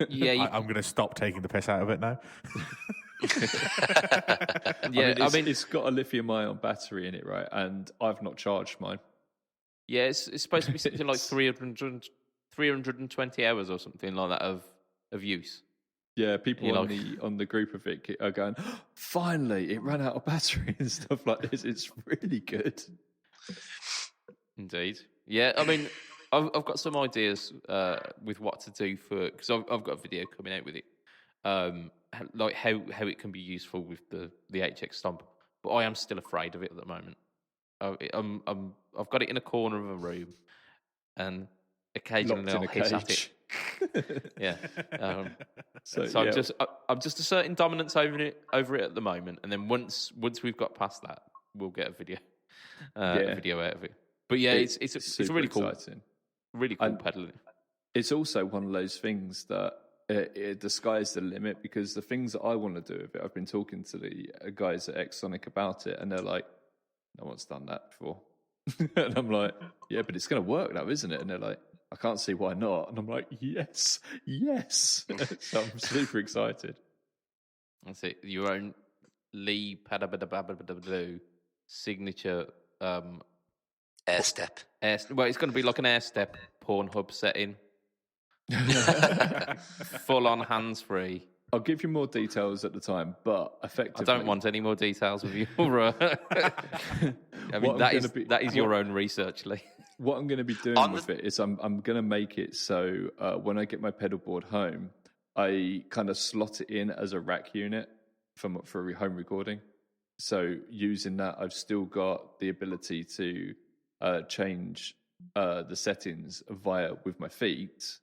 Yeah, I'm going to stop taking the piss out of it now. It's got a lithium-ion battery in it, right? And I've not charged mine. Yeah, it's supposed to be something like 320 hours or something like that of use. Yeah, people You on the group of it are going, finally, it ran out of battery and stuff like this. It's really good. Indeed. Yeah, I mean, I've got some ideas with what to do because I've got a video coming out with it, like how it can be useful with the HX Stomp. But I am still afraid of it at the moment. I've got it in a corner of a room, and occasionally Locked in I'll a hiss at cage. it. Yeah. So yeah. I'm just asserting dominance over it at the moment, and then once we've got past that, we'll get a video out of it. But yeah, it's really cool. Exciting. Really cool pedaling. It's also one of those things that the sky's the limit, because the things that I want to do with it, I've been talking to the guys at Exonic about it, and they're like, no one's done that before. And I'm like, yeah, but it's going to work now, isn't it? And they're like, I can't see why not. And I'm like, yes. So I'm super excited. That's it. Your own Lee Padabadabadabadabadoo signature air step. Well, it's going to be like an air step Pornhub setting. Full on hands free. I'll give you more details at the time, but effectively, I don't want any more details of you. I mean, that is your own research, Lee. What I'm going to be doing with it is I'm going to make it so when I get my pedal board home, I kind of slot it in as a rack unit for home recording. So using that, I've still got the ability to change the settings with my feet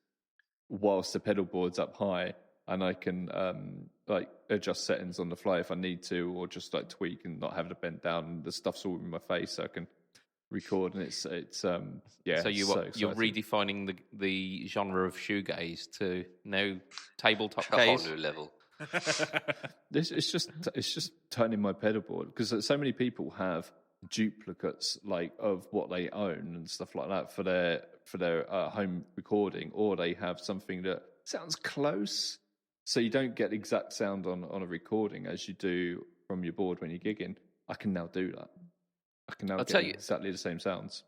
whilst the pedal board's up high, and I can like adjust settings on the fly if I need to, or just like tweak and not have it bent down. And the stuff's all in my face, so I can record, and it's yeah. So you're redefining the genre of shoegaze to now tabletop A gaze. whole new level. It's just turning my pedal board, because so many people have duplicates like of what they own and stuff like that for their home recording, or they have something that sounds close, so you don't get exact sound on a recording as you do from your board when you're gigging. I can now do that. I can now get exactly the same sounds.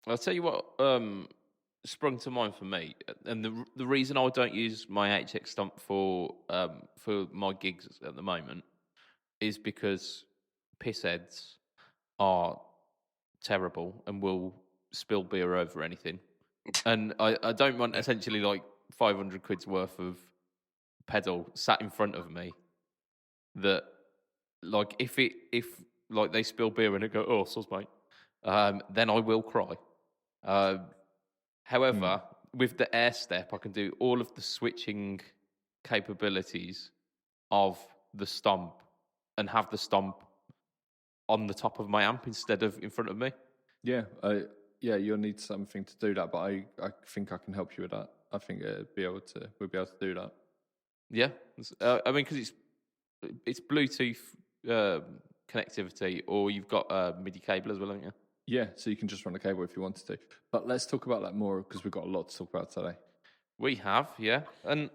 I'll tell you what sprung to mind for me, and the reason I don't use my HX Stomp for my gigs at the moment is because pissheads are terrible and will spill beer over anything. And I don't want essentially like 500 quid's worth of pedal sat in front of me that, like, if like they spill beer and it go, oh, sus mate, then I will cry. However, with the air step, I can do all of the switching capabilities of the stomp and have the stomp on the top of my amp instead of in front of me. Yeah, you'll need something to do that, but I think I can help you with that. I think we'll be able to do that. Yeah, I mean, because it's Bluetooth connectivity, or you've got a MIDI cable as well, haven't you? Yeah, so you can just run a cable if you wanted to. But let's talk about that more, because we've got a lot to talk about today. We have, yeah, and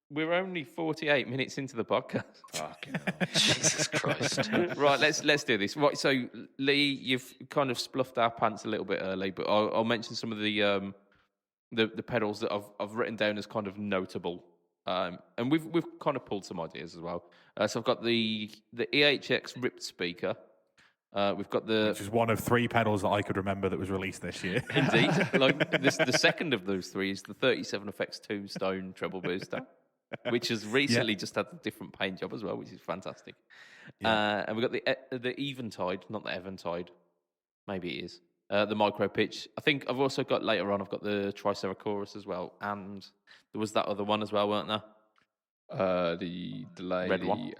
we're only 48 minutes into the podcast. Fucking hell. Jesus Christ. Right, let's do this. Right, so Lee, you've kind of spluffed our pants a little bit early, but I'll mention some of the pedals that I've written down as kind of notable, and we've kind of pulled some ideas as well. So I've got the EHX ripped speaker. We've got which is one of 3 pedals that I could remember that was released this year. Indeed, like the second of those 3 is the 37 Effects Tombstone treble booster, which has recently just had a different paint job as well, which is fantastic. Yeah. And we've got the Eventide, not the Eventide, maybe it is. The micro pitch. I think I've also got later on. I've got the Triceratops as well, and there was that other one as well, weren't there? The delay, red one.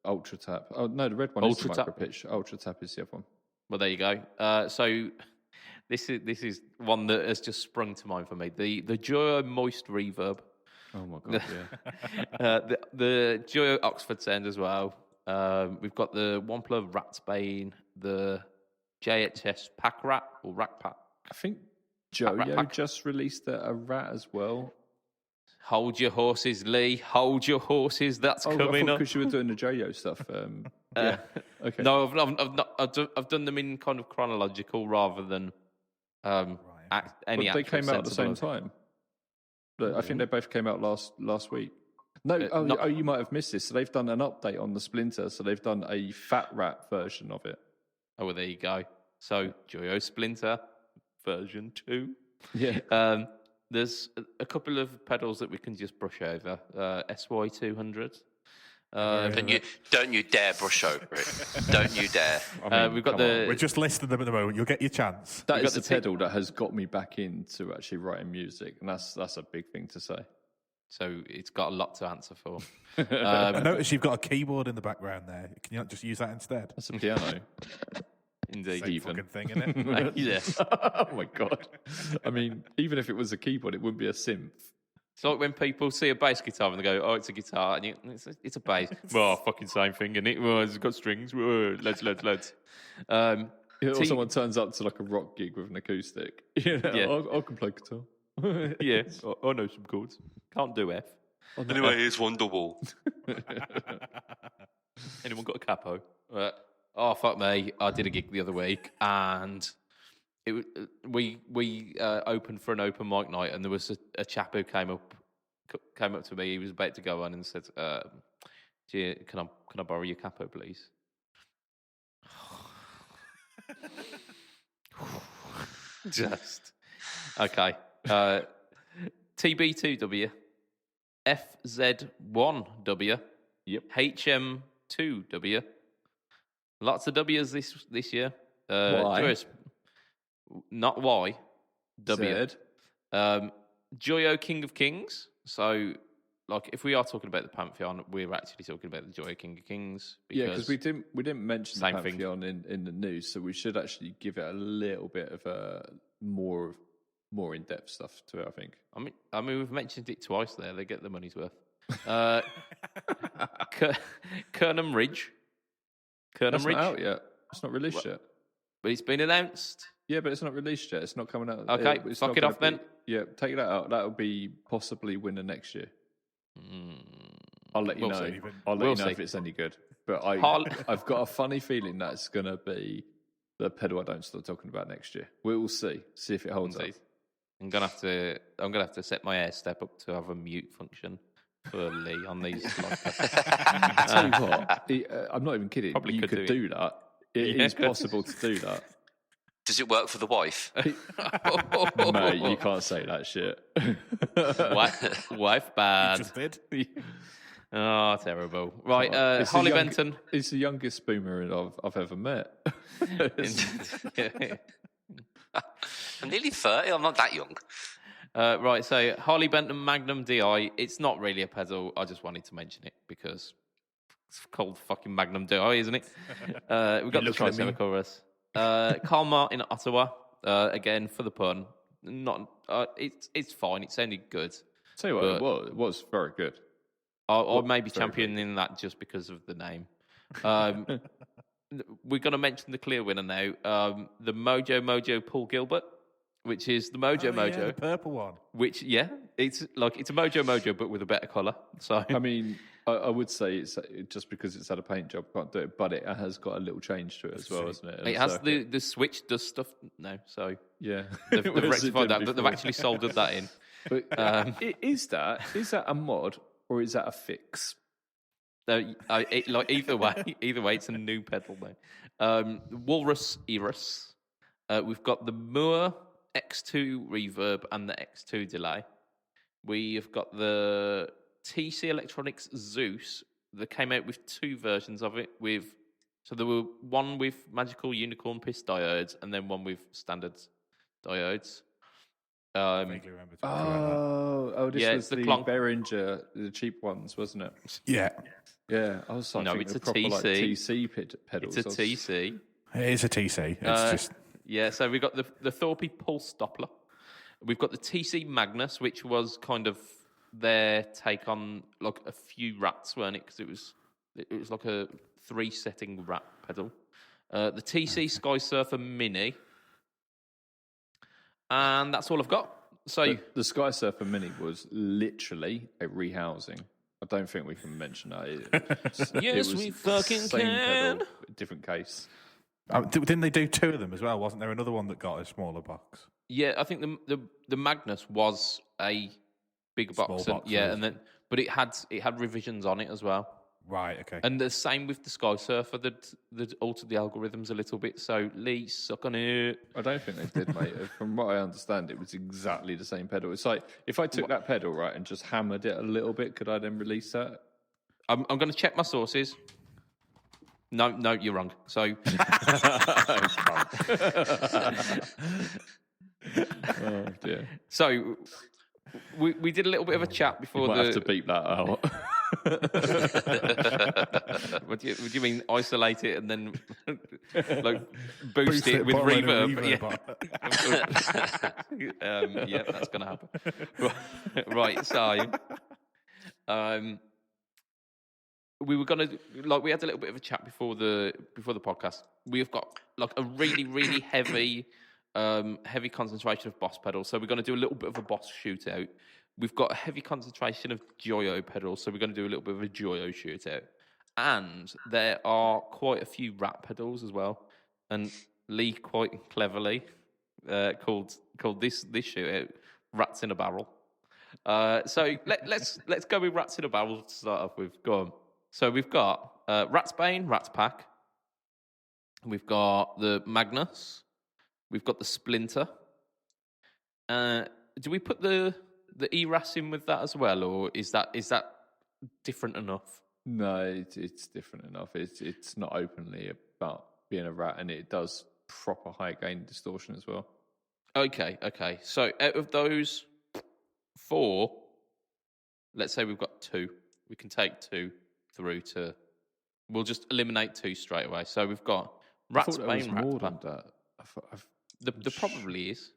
Ultra Tap. Oh no, the red one is the micro pitch. Ultra Tap is the other one. Well, there you go. So this is one that has just sprung to mind for me. The Joyo Moist Reverb. Oh my god! Yeah. the Joyo Oxford Sound as well. We've got the Wampler Ratsbane, the JHS Pack Rat or Rack Pack. I think Joyo just released a rat as well. Hold your horses, Lee. Hold your horses. That's coming up. Because you were doing the Joyo stuff. Yeah. Okay. No, I've done them in kind of chronological rather than any. But they came out at the same time. I think they both came out last week. No, you might have missed this. So they've done an update on the Splinter. So they've done a Fat Rat version of it. Oh, well, there you go. So Joyo Splinter version 2. Yeah. There's a couple of pedals that we can just brush over. SY200. Don't you dare brush over it. Don't you dare. I mean, We've got We're just listing them at the moment. You'll get your chance. That is the pedal that has got me back into actually writing music, and that's a big thing to say. So it's got a lot to answer for. I notice you've got a keyboard in the background there. Can you not just use that instead? That's a piano. Indeed. Same fucking thing, isn't it? Yeah. Oh my god! I mean, even if it was a keyboard, it wouldn't be a synth. It's like when people see a bass guitar and they go, "Oh, it's a guitar," and it's a bass. Well, fucking same thing, isn't it? Well, it's got strings. Whoa, loads. Or someone turns up to like a rock gig with an acoustic. Yeah. I can play guitar. Yeah, I know some chords. Can't do F. Anyway, here's Wonderwall. Anyone got a capo? Oh, fuck me. I did a gig the other week, and we opened for an open mic night, and there was a chap who came up to me. He was about to go on and said, can I borrow your capo, please? Just. Okay. TB2W, FZ1W, Yep. HM2W. Lots of W's this year. Why? Not Y. W. Z. Joyo King of Kings. So, like, if we are talking about the Pantheon, we're actually talking about the Joyo King of Kings. Yeah, because we didn't mention the Same thing. Pantheon in the news, so we should actually give it a little bit of a more in-depth stuff to it, I think. I mean, we've mentioned it twice there. They get the money's worth. Kernham Ridge. That's not out yet. It's not released yet. But it's been announced. Yeah, but it's not released yet. It's not coming out. Okay, it's fuck not it gonna off then. Yeah, take that out. That'll be possibly winner next year. I'll let you We'll know. see. I'll let We'll you know see. if it's any good. But I've got a funny feeling that's going to be the pedal I don't start talking about next year. We will see. See if it holds Indeed. up. I'm gonna have to set my air step up to have a mute function for Lee on these. I tell you what, I'm not even kidding. Probably you could could do do that. It is possible to do that. Does it work for the wife? Mate, you can't say that shit. Wife bad. Just did. Oh, terrible. Right, It's Harley the Benton. It's the youngest boomer I've ever met. I'm nearly 30. I'm not that young. Right, so Harley Benton Magnum DI. It's not really a pedal. I just wanted to mention it because it's called fucking Magnum DI, isn't it? We've got the looking at me. Tricep chorus. Karl Martin Ottawa. Again, for the pun. Not. It's fine. It sounded good. Tell you what, it was very good. I may be Very championing that just because of the name. We're going to mention the clear winner now. The Mojo Paul Gilbert, which is the Mojo Yeah, Mojo. the purple one. Which, it's a Mojo but with a better colour. So I mean, I would say it's just because it's had a paint job, can't do it, but it has got a little change to it as well, hasn't it? it has the switch does stuff now. So yeah. they've Whereas it rectified that. didn't They've before. actually soldered that in. But is that a mod or is that a fix? So, either way, it's a new pedal now. Walrus Eris. We've got the Moore X2 reverb and the X2 delay. We've got the TC Electronics Zeus that came out with two versions of it. So there were one with magical unicorn piss diodes and then one with standard diodes. I vaguely remember talking about This Yeah, was it's the the Clonk. Behringer, the cheap ones, wasn't it? that. Yeah, Yeah, I was like, No, thinking it's of a proper, like, TC. TC pedals. It's a TC. it is a TC. It's just Yeah, so we've got the Thorpe Pulse Doppler. We've got the TC Magnus, which was kind of their take on like a few rats, weren't it? Because it was like a 3-setting rat pedal. The TC Sky Surfer Mini, and that's all I've got. So The Sky Surfer Mini was literally a rehousing. I don't think we can mention that. It Yes, was we fucking same can. pedal, different case. didn't they do two of them as well? Wasn't there another one that got a smaller box? yeah, I think the Magnus was a big box, Small box yeah, with- and then but it had revisions on it as well. Right. Okay. And the same with the Sky Surfer that altered the algorithms a little bit. So Lee, suck on it. I don't think they did, mate. From what I understand, it was exactly the same pedal. It's like if I took that pedal right and just hammered it a little bit, could I then release that? I'm going to check my sources. No, you're wrong. So, Oh dear. so we did a little bit of a chat before You might have to beep that out. What do you mean? Isolate it and then like boost it with put on a reverb? on. Yeah, that's going to happen. Right, so we were going to we had a little bit of a chat before the podcast. We've got like a really heavy concentration of boss pedals, so we're going to do a little bit of a boss shootout. We've got a heavy concentration of Joyo pedals, so we're going to do a little bit of a Joyo shootout. And there are quite a few rat pedals as well. And Lee quite cleverly called this shootout Rats in a Barrel. So let's go with Rats in a Barrel to start off with. Go on. So we've got Rat's Bane, Rat's Pack. We've got the Magnus. We've got the Splinter. Do we put the ERAS in with that as well, or is that different enough? No, it's different enough. It's not openly about being a rat, and it does proper high gain distortion as well. Okay. So out of those 4, let's say we've got 2. We can take 2 through to. We'll just eliminate 2 straight away. So we've got Rat's Bane, Rat's Pack. There probably is.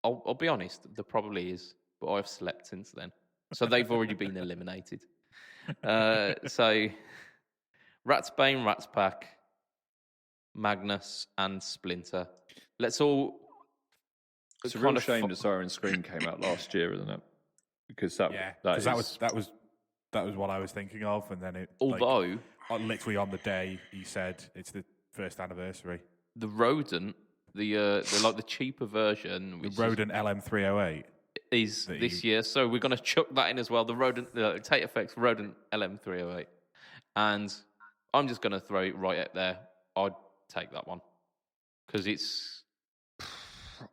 I'll be honest. There probably is, but I've slept since then, so they've already been eliminated. So Rat's Bane, Rat's Pack, Magnus, and Splinter. Let's all. It's a real shame that Siren Scream came out last year, isn't it? Because that was what I was thinking of, and then it. Although literally on the day he said it's the first anniversary. The Rodent, the cheaper version, the Rodent LM308 is this year, so we're going to chuck that in as well. The Rodent, Tate Effects Rodent LM308, and I'm just going to throw it right out there. I'd take that one because it's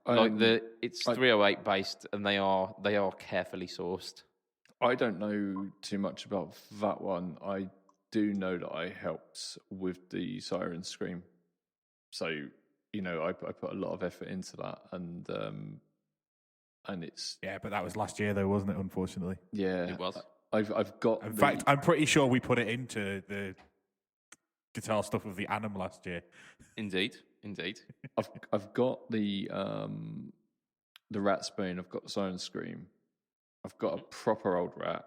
it's 308 based, and they are carefully sourced. I don't know too much about that one. I do know that I helped with the Siren Scream, so I put a lot of effort into that, and it's but that was last year though, wasn't it? Unfortunately, it was. I've got. In fact, I'm pretty sure we put it into the guitar stuff of the Animal last year. Indeed. I've got the Rat's Bane. I've got the Siren Scream. I've got a proper old rat.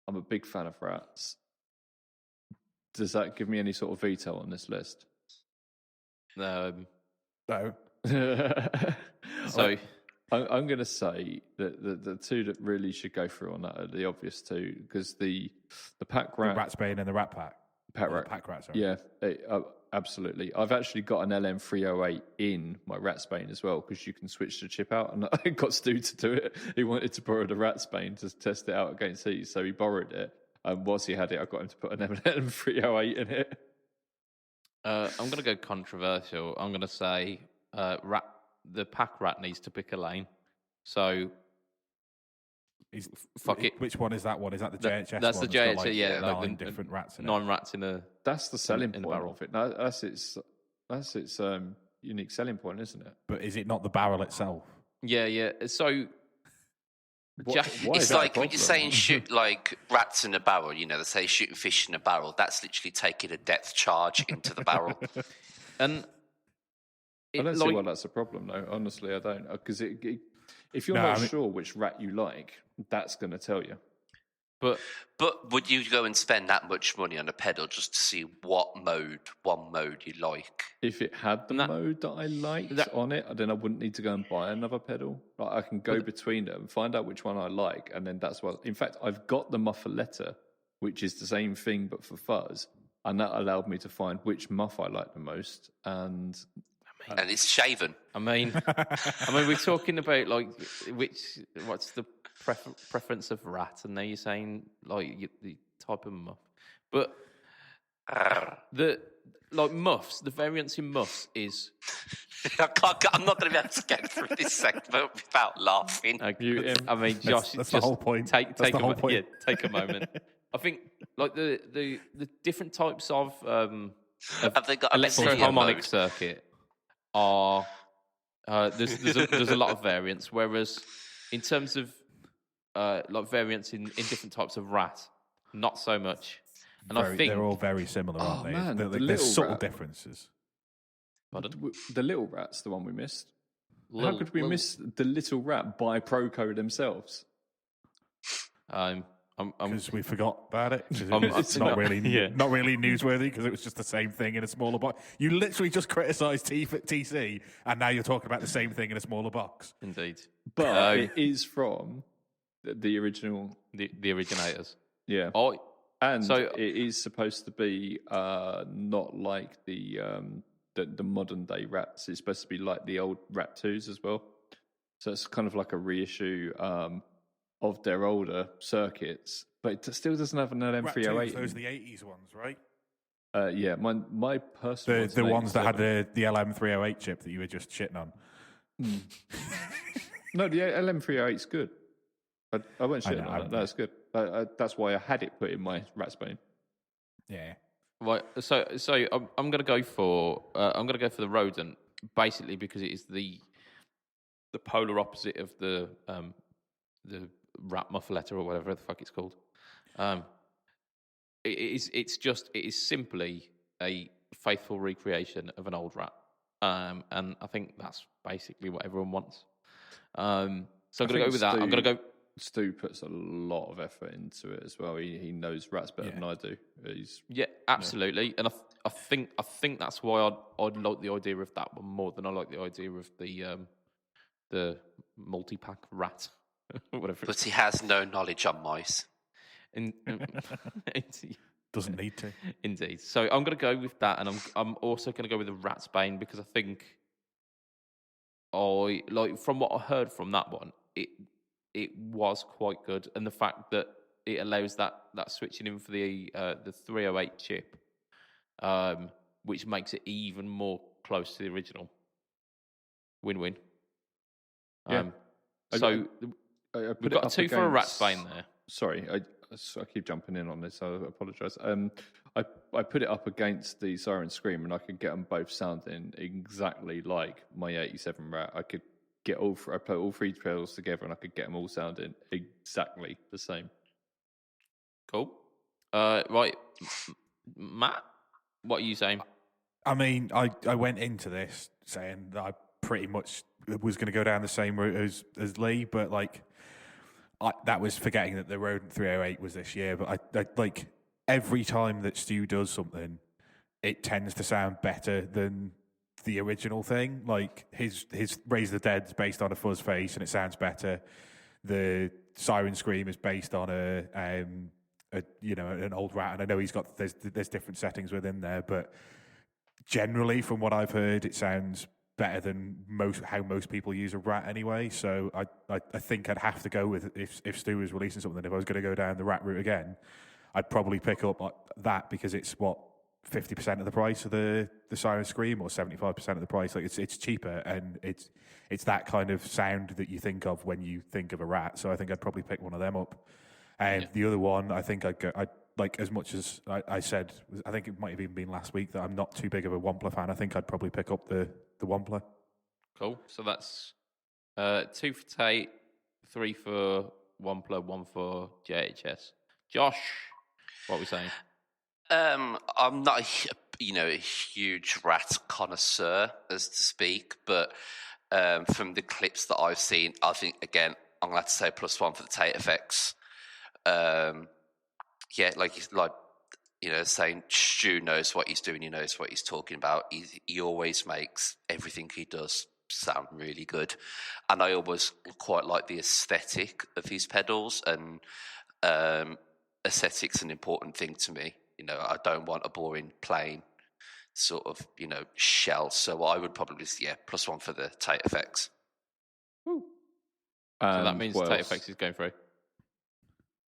I'm a big fan of rats. Does that give me any sort of veto on this list? No. So I'm going to say that the 2 that really should go through on that are the obvious 2, because the Pack Rat, the Rat's Bane, and the Rat Pack. Pack Rat, sorry. Yeah, absolutely. I've actually got an LM308 in my Rat's Bane as well, because you can switch the chip out, and I got Stu to do it. He wanted to borrow the Rat's Bane to test it out against these, so he borrowed it. And whilst he had it, I got him to put an LM308 in it. I'm going to go controversial. I'm going to say the Pack Rat needs to pick a lane. So, fuck it. Which one is that one? Is that the JHS that's one? The JHS, yeah. 9 different rats in 9 rats in a... That's the selling point barrel. of it. No, that's its unique selling point, isn't it? But is it not the barrel itself? Yeah. So... It's like when you're saying shoot like rats in a barrel, they say shooting fish in a barrel. That's literally taking a depth charge into the barrel. And I don't see why that's a problem, though. Honestly, I don't. Because if you're not sure which rat you like, that's going to tell you. But would you go and spend that much money on a pedal just to see one mode you like? If it had the mode that I liked on it, then I wouldn't need to go and buy another pedal. Like I can go between them, find out which one I like, and then that's what. In fact, I've got the muffaletta, which is the same thing but for fuzz, and that allowed me to find which muff I like the most. And it's shaven. I mean, we're talking about like what's the preference of rat, and now you're saying like the type of muff. But the muffs, the variance in muffs is. I'm not going to be able to get through this segment without laughing. I mean, Josh, that's just the whole point. Take That's the a whole point. Yeah, take a moment. I think like the different types of Have they got a electro-harmonic mode? circuit are there's a lot of variance. Whereas in terms of like variance in different types of rat, not so much. And I think they're all very similar, aren't they? Man, There's subtle rat. differences. The little rat's the one we missed. Little, How could we miss the little rat by Proco themselves? Because we forgot about it. It's not really newsworthy because it was just the same thing in a smaller box. You literally just criticised TC, and now you're talking about the same thing in a smaller box. Indeed, but it is from the original, the originators. Yeah, and so it is supposed to be not like the modern day rats. It's supposed to be like the old Rat 2s as well. So it's kind of like a reissue of their older circuits, but it still doesn't have an LM308. Those are the 80s ones, right? Yeah, my personal the ones that had the LM308 chip that you were just shitting on. No, the LM308's good. I won't shit on that. That's good. That's why I had it put in my Ratsbane. Yeah. Right. So I'm gonna go for the rodent basically because it is the polar opposite of the rat muffletter or whatever the fuck it's called. It is simply a faithful recreation of an old rat. And I think that's basically what everyone wants. So I'm going to go with that. I'm going to go. Stu puts a lot of effort into it as well. He knows rats better than I do. Absolutely. And I think that's why I'd like the idea of that one more than I like the idea of the multi-pack rat. Whatever. But he has no knowledge on mice. Doesn't need to. Indeed. So I'm going to go with that, and I'm also going to go with the Ratsbane because I think from what I heard from that one, it was quite good, and the fact that it allows that switching in for the 308 chip, which makes it even more close to the original. Win-win. Yeah. So we've got 2 for a Ratsbane there. Sorry, I keep jumping in on this, so I apologise. I put it up against the Siren Scream, and I could get them both sounding exactly like my 87 Rat. I could get I put all 3 pedals together, and I could get them all sounding exactly the same. Cool. Right, Matt, what are you saying? I mean, I went into this saying that I pretty much was going to go down the same route as Lee, but that was forgetting that the Rodent 308 was this year. But I like every time that Stu does something, it tends to sound better than the original thing. Like his Raise the Dead's based on a fuzz face and it sounds better. The Siren Scream is based on an old rat, and I know there's different settings within there, but generally from what I've heard, it sounds better than how most people use a rat anyway. So I think I'd have to go with if Stu was releasing something. If I was going to go down the rat route again, I'd probably pick up that because it's 50% of the price of the Siren Scream, or 75% of the price. Like it's cheaper, and it's that kind of sound that you think of when you think of a rat. So I think I'd probably pick one of them up. And the other one, I think I'd like, as much as I said, I think it might have even been last week that I'm not too big of a Wampler fan. I think I'd probably pick up the Wampler. Cool. So that's 2 for Tate, 3 for Wampler, 1 for JHS. Josh, what are we saying? I'm not a huge rat connoisseur, as to speak, but from the clips that I've seen, I think, again, I'm going to have to say +1 for the Tate effects. Saying Stu knows what he's doing, he knows what he's talking about. He always makes everything he does sound really good, and I always quite like the aesthetic of his pedals, and aesthetic's an important thing to me. I don't want a boring, plain sort of shell. So I would probably +1 for the Tate effects. So that means State Effects is going through.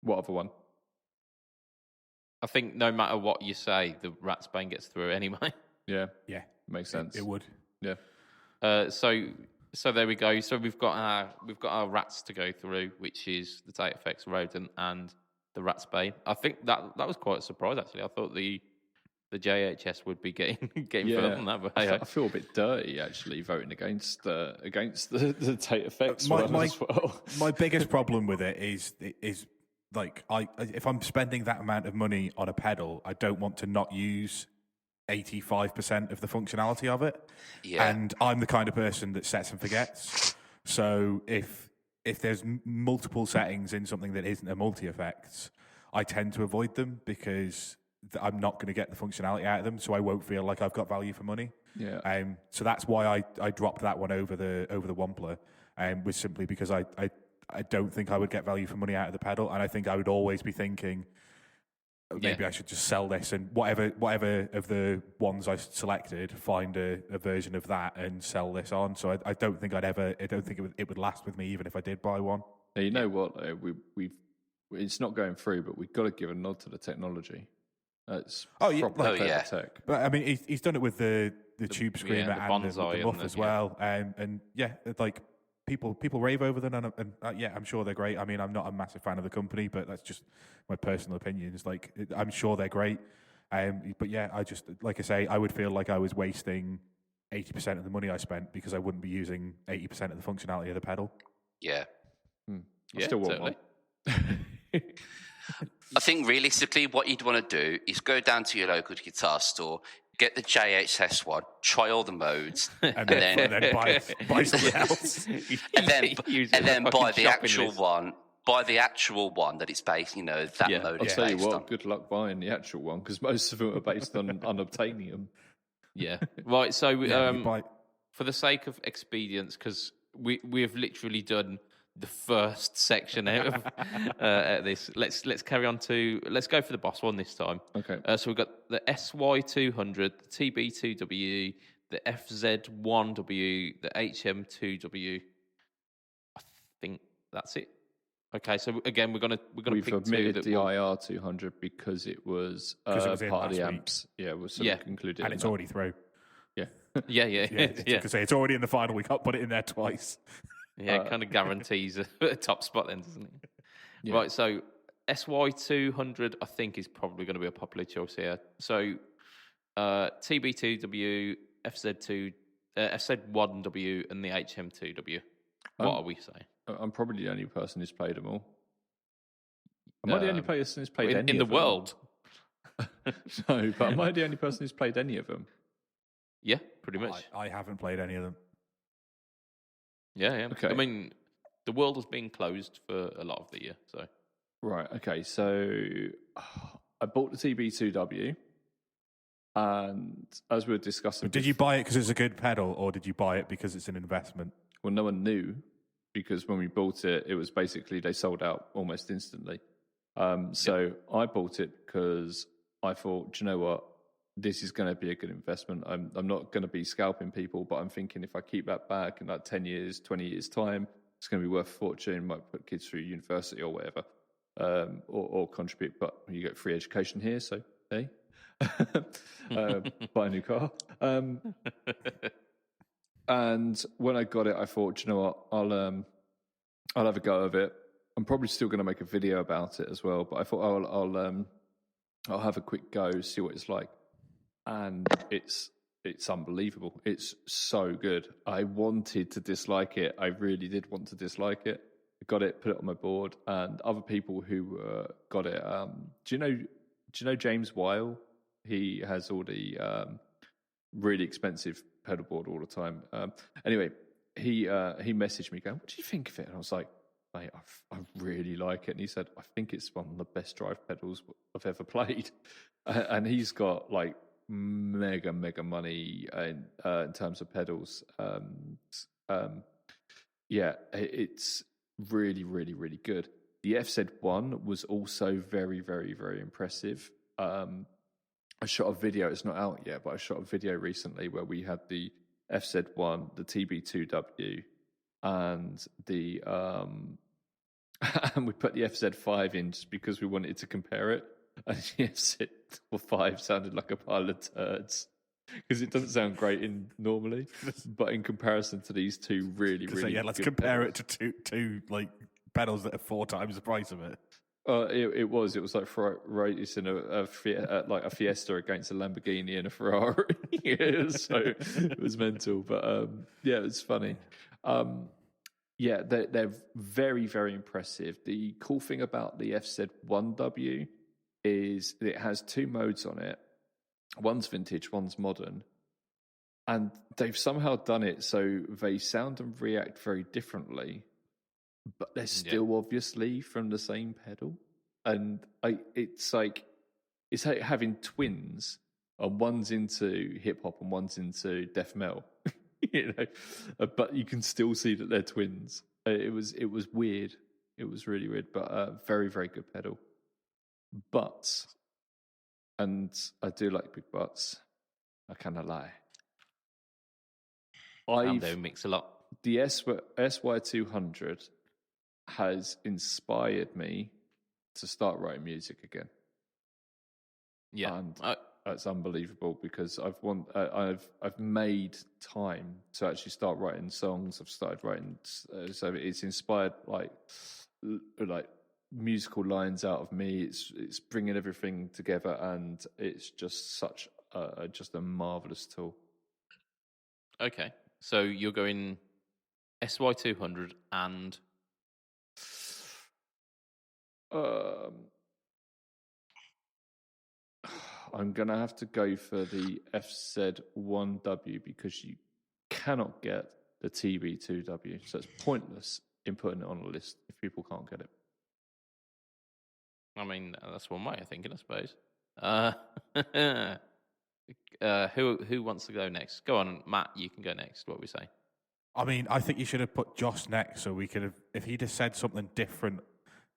What other one? I think no matter what you say, the Ratsbane gets through anyway. Yeah, Yeah, makes sense. It would. Yeah. So there we go. So we've got our rats to go through, which is the State Effects rodent and the Ratsbane. I think that was quite a surprise actually. I thought the JHS would be getting further than that. But I feel a bit dirty actually voting against the State Effects one as well. My biggest problem with it is like if I'm spending that amount of money on a pedal, I don't want to not use 85% of the functionality of it. Yeah. And I'm the kind of person that sets and forgets. So if there's multiple settings in something that isn't a multi-effects, I tend to avoid them because I'm not going to get the functionality out of them, so I won't feel like I've got value for money. Yeah. So that's why I dropped that one over the Wampler, was simply because I don't think I would get value for money out of the pedal, and I think I would always be thinking maybe I should just sell this and whatever of the ones I selected, find a version of that and sell this on. So I don't think it would last with me even if I did buy one. Now, you know what? It's not going through, but we've got to give a nod to the technology. It's tech. But I mean, he's done it with the tube screamer and the muff as well, and like people rave over them, and I'm sure they're great. I mean, I'm not a massive fan of the company, but that's just my personal opinion. It's like I'm sure they're great, but yeah, I just like I say, I would feel like I was wasting 80% of the money I spent because I wouldn't be using 80% of the functionality of the pedal. Yeah, I still want one. I think realistically, what you'd want to do is go down to your local guitar store, get the JHS one, try all the modes, and then buy something else, and then buy the actual one. Buy the actual one that it's based, that mode. I'll is tell you based what. on. Good luck buying the actual one because most of them are based on unobtainium. Yeah, right. So for the sake of expedience, because we have literally done the first section out of this. Let's carry on let's go for the boss one this time. Okay. So we've got the SY200, the TB2W, the FZ1W, the HM2W. I think that's it. Okay, so again, we're gonna We've pick omitted the IR200 because it was part of the amps. Week. Yeah, was sort of concluded, and it's already through. Yeah. Yeah. Say it's already in the final. We can't put it in there twice. Yeah, it kind of guarantees a top spot then, doesn't it? Yeah. Right, so SY200, I think, is probably going to be a popular choice here. So TB2W, FZ1W, and the HM2W. What are we saying? I'm probably the only person who's played them all. Am I the only person who's played any of them? In the world? No, but am I the only person who's played any of them? Yeah, pretty much. I haven't played any of them. Yeah. Okay. I mean, the world has been closed for a lot of the year, so. Right, okay. So I bought the TB2W, and as we were discussing... But did you buy it because it's a good pedal, or did you buy it because it's an investment? Well, no one knew, because when we bought it, it was basically they sold out almost instantly. So I bought it because I thought, do you know what? This is going to be a good investment. I'm not going to be scalping people, but I'm thinking if I keep that back in like 10 years, 20 years' time, it's going to be worth a fortune, might put kids through university or whatever, or contribute. But you get free education here, so hey, buy a new car. And when I got it, I thought, do you know what? I'll have a go of it. I'm probably still going to make a video about it as well, but I thought I'll have a quick go, see what it's like. And it's unbelievable. It's so good. I wanted to dislike it. I really did want to dislike it. I got it, put it on my board, and other people who got it. Do you know James Weil? He has all the really expensive pedal board all the time. Anyway, he messaged me going, "What do you think of it?" And I was like, "Mate, I really like it." And he said, "I think it's one of the best drive pedals I've ever played." And he's got like mega money in terms of pedals. It's really good. The FZ1 was also very impressive. I shot a video, it's not out yet, but I shot a video recently where we had the FZ1, the TB2W, and the and we put the FZ5 in just because we wanted to compare it. And the FZ5 sounded like a pile of turds because it doesn't sound great normally, but in comparison to these two really let's compare it to two like pedals that are 4 times the price of it. It was like racing a Fiesta against a Lamborghini and a Ferrari. It was mental, but yeah, it was funny. Yeah, they're very, very impressive. The cool thing about the FZ1W is it has 2 modes on it. One's vintage, one's modern. And they've somehow done it so they sound and react very differently, but they're still obviously from the same pedal. And it's like having twins, and one's into hip hop and one's into death metal. But you can still see that they're twins. It was weird. It was really weird, but very, very good pedal. But, and I do like big butts. I cannot lie. I don't mix a lot. The SY200 has inspired me to start writing music again. Yeah, and that's unbelievable because I've made time to actually start writing songs. I've started writing, so it's inspired like musical lines out of me. It's bringing everything together, and it's just such just a marvelous tool. Okay, so you're going SY200 and I'm going to have to go for the FZ1W because you cannot get the TB2W. So it's pointless in putting it on a list if people can't get it. I mean, that's one way of thinking, I suppose. Who wants to go next? Go on, Matt, you can go next. What we say? I mean, I think you should have put Josh next so we could have, if he'd have said something different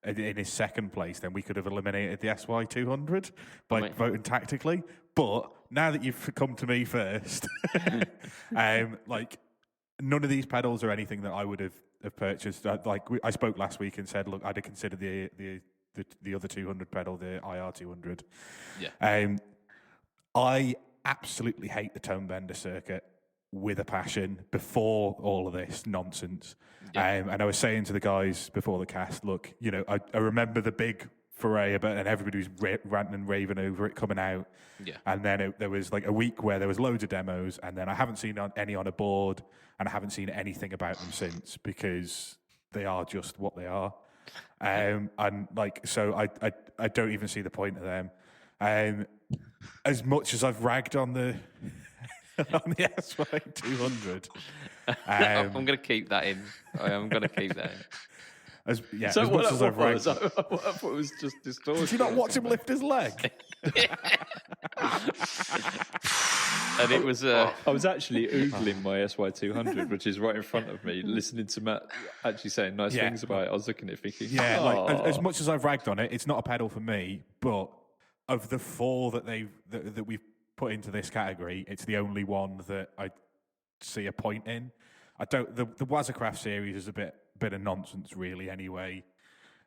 in his second place, then we could have eliminated the SY200 by voting tactically. But now that you've come to me first, like none of these pedals are anything that I would have purchased. I spoke last week and said, look, I'd have considered the other 200 pedal, the IR200. Yeah. I absolutely hate the tone bender circuit with a passion before all of this nonsense. Yeah. And I was saying to the guys before the cast, look, I remember the big foray about, and everybody was ranting and raving over it coming out. Yeah. And then there was like a week where there was loads of demos, and then I haven't seen any on a board, and I haven't seen anything about them since because they are just what they are. And like, so I don't even see the point of them. As much as I've ragged on the on the SY200, I'm going to keep that in. I'm going to keep that in. So as much as I've ragged, I thought it was just distortion. Did you not watch him lift his leg? And it was. I was actually oogling my SY200, which is right in front of me, listening to Matt actually saying nice things about it. I was looking at it thinking, like as much as I've ragged on it, it's not a pedal for me. But of the 4 that we've put into this category, it's the only one that I see a point in. I don't. The Wazacraft series is a bit of nonsense, really. Anyway,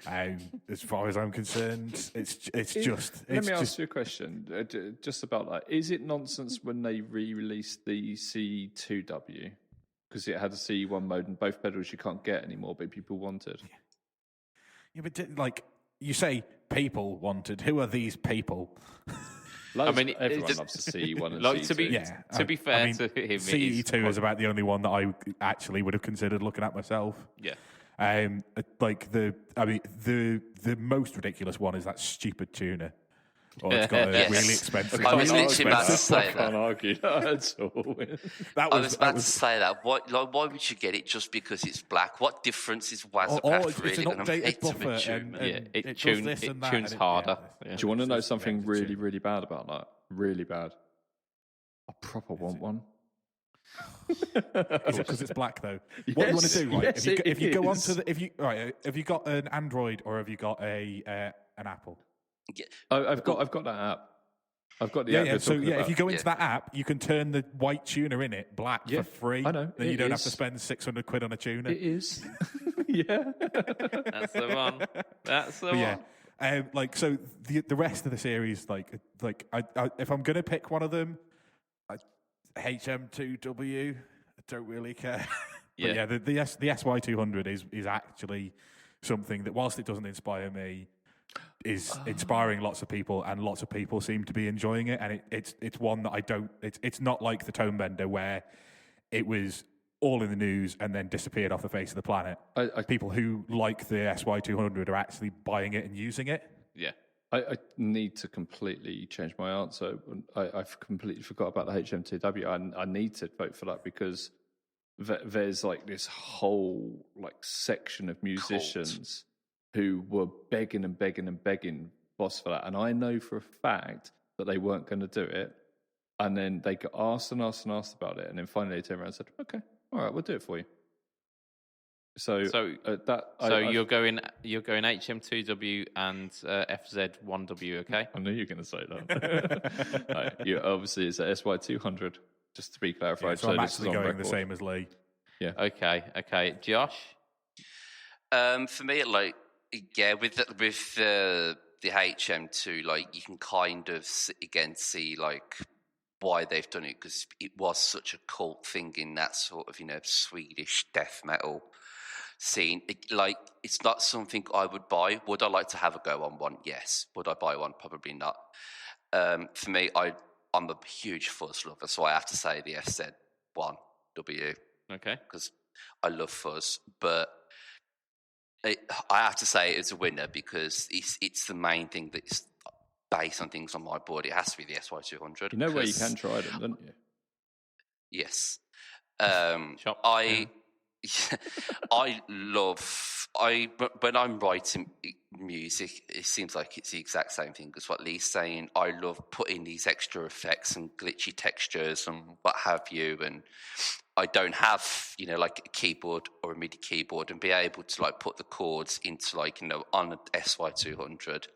as far as I'm concerned, it's just. Let me ask you a question, just about that. Is it nonsense when they re-released the C2W because it had a C1 mode and both pedals you can't get anymore, but people wanted? Yeah, but like you say, people wanted. Who are these people? Everyone loves to see one and like, C2. To be fair to him, CE2 is about the only one that I actually would have considered looking at myself. Yeah. Like the most ridiculous one is that stupid tuner. Or it's got a really expensive. I was literally about to say that. Can't argue at all. I was about to say that. Why would you get it just because it's black? What difference is Wazacraft really going to make to a tune? It tunes harder. Do you want to know something really, really bad about that? Really bad. I proper want one. Is it because it's black though? What do you want to do? Right? Yes, if you go onto the have you got an Android or have you got an Apple? Yeah. I've got that app. I've got the Yeah, app yeah. you're So talking about. if you go into that app, you can turn the white tuner in it black Yeah, for free. I know. Then you It don't have is. to spend 600 quid on a tuner. It is. Yeah. That's the one. That's the But one. yeah, so the rest of the series, I if I'm gonna pick one of them, HM2W, I don't really care. But Yeah. the SY200 is actually something that, whilst it doesn't inspire me, is inspiring lots of people, and lots of people seem to be enjoying it. And it's one that I don't. It's not like the Tone Bender where it was all in the news and then disappeared off the face of the planet. People who like the SY200 are actually buying it and using it. Yeah. I need to completely change my answer. I've completely forgot about the HM2W. I need to vote for that because there's like this whole like section of musicians who were begging and begging and begging Boss for that. And I know for a fact that they weren't going to do it. And then they got asked and asked and asked about it. And then finally they turned around and said, okay, all right, we'll do it for you. So you're going HM2W and FZ1W, okay? I knew you were going to say that. No, you obviously it's a SY200, just to be clarified. Yeah, so I'm actually going the same as Lee. Yeah. Okay. Josh? For me, with the HM2, like you can kind of see like why they've done it, because it was such a cult thing in that sort of Swedish death metal scene. It's not something I would buy. Would I like to have a go on one? Yes. Would I buy one? Probably not. For me, I'm a huge fuzz lover, so I have to say the FZ1W. Okay. Because I love fuzz, but I have to say it's a winner because it's the main thing that's based on things on my board. It has to be the SY200. You know where you can try them, don't you? Yes. Shop. I love when I'm writing music, it seems like it's the exact same thing as what Lee's saying. I love putting these extra effects and glitchy textures and what have you, and I don't have like a keyboard or a MIDI keyboard and be able to like put the chords into on an SY200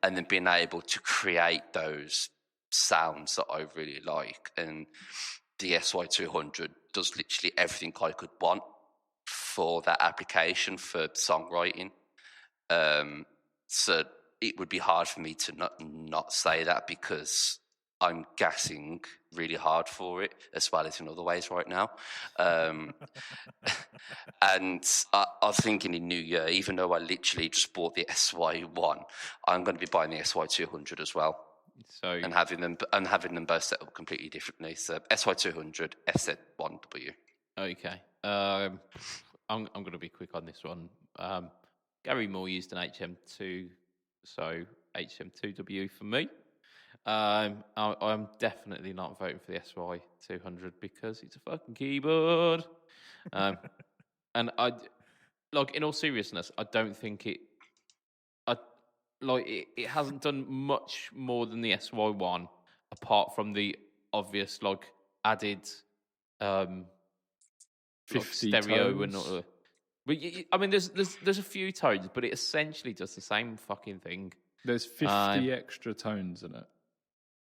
and then being able to create those sounds that I really like. And the SY200 does literally everything I could want for that application for songwriting. So it would be hard for me to not say that, because I'm gassing really hard for it, as well as in other ways right now. And I was thinking in New Year, even though I literally just bought the SY1, I'm going to be buying the SY200 as well. So and having them both set up completely differently. So SY200, FZ1W. Okay. I'm going to be quick on this one. Gary Moore used an HM2, so HM2W for me. I'm definitely not voting for the SY200 because it's a fucking keyboard. And in all seriousness, I don't think it hasn't done much more than the SY1, apart from the obvious added 50 stereo tones. and all. But I mean, there's a few tones, but it essentially does the same fucking thing. There's 50 extra tones in it.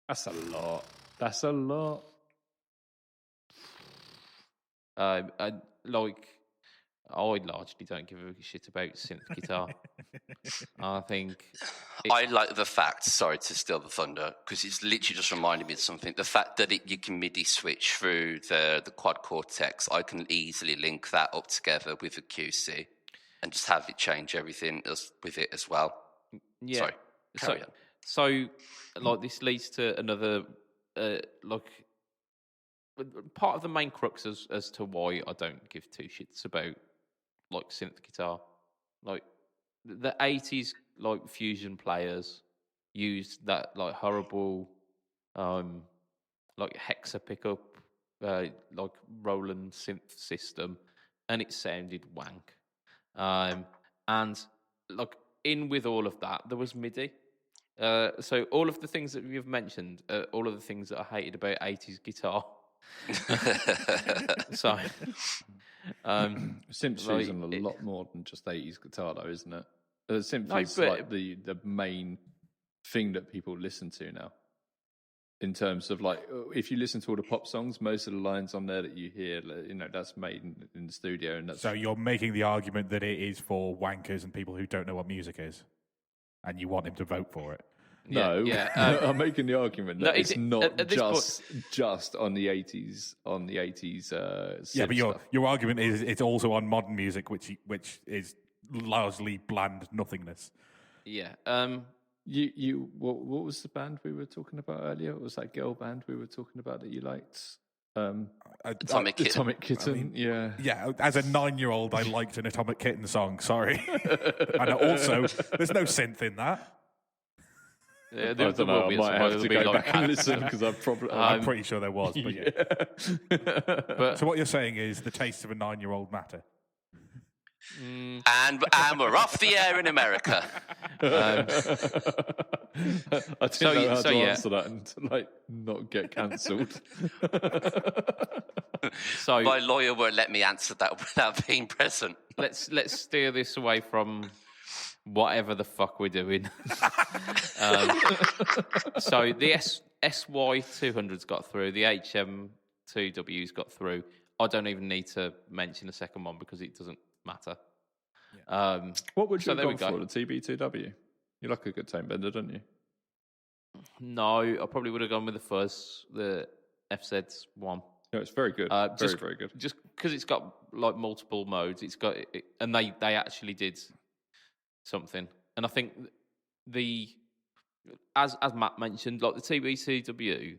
That's a lot. That's a lot. I largely don't give a shit about synth guitar. I think I like the fact, sorry to steal the thunder, because it's literally just reminded me of something. The fact that you can MIDI switch through the quad cortex, I can easily link that up together with the QC and just have it change everything with it as well. Yeah. Sorry, carry on. So, this leads to another, part of the main crux as to why I don't give two shits about, synth guitar. The 80s, fusion players used that, horrible, Hexa pickup, Roland synth system, and it sounded wank. And, in with all of that, there was MIDI. So all of the things that you've mentioned, all of the things that I hated about 80s guitar. So, Synth's using a lot more than just 80s guitar, though, isn't it? Synth is the main thing that people listen to now. in terms of like, if you listen to all the pop songs, most of the lines on there that you hear, that's made in the studio. And that's... So you're making the argument that it is for wankers and people who don't know what music is, and you want him to vote for it. No, I'm making the argument that it's not at just on the 80s, yeah, but your argument is it's also on modern music, which is largely bland nothingness. Yeah. What was the band we were talking about earlier? What was that girl band we were talking about that you liked? Atomic Kitten. Atomic Kitten, I mean, yeah. Yeah, as a 9-year-old, I liked an Atomic Kitten song, sorry. And also, there's no synth in that. Yeah, I don't know, I might have to go back and listen because I'm pretty sure there was, but yeah. But, so what you're saying is the tastes of a 9-year-old matter? And we're off the air in America. I didn't know how to answer that and to not get cancelled. So my lawyer won't let me answer that without being present. Let's steer this away from whatever the fuck we're doing. So the SY200's got through, the HM2W's got through. I don't even need to mention the second one because it doesn't matter. Yeah. What would you have gone go. for, the TB2W? You like a good tone bender, don't you? No, I probably would have gone with the first, the FZ one. No, it's very good. Very good. Just because it's got like multiple modes, it's got, and they actually did something. And I think as Matt mentioned, like the TB2W,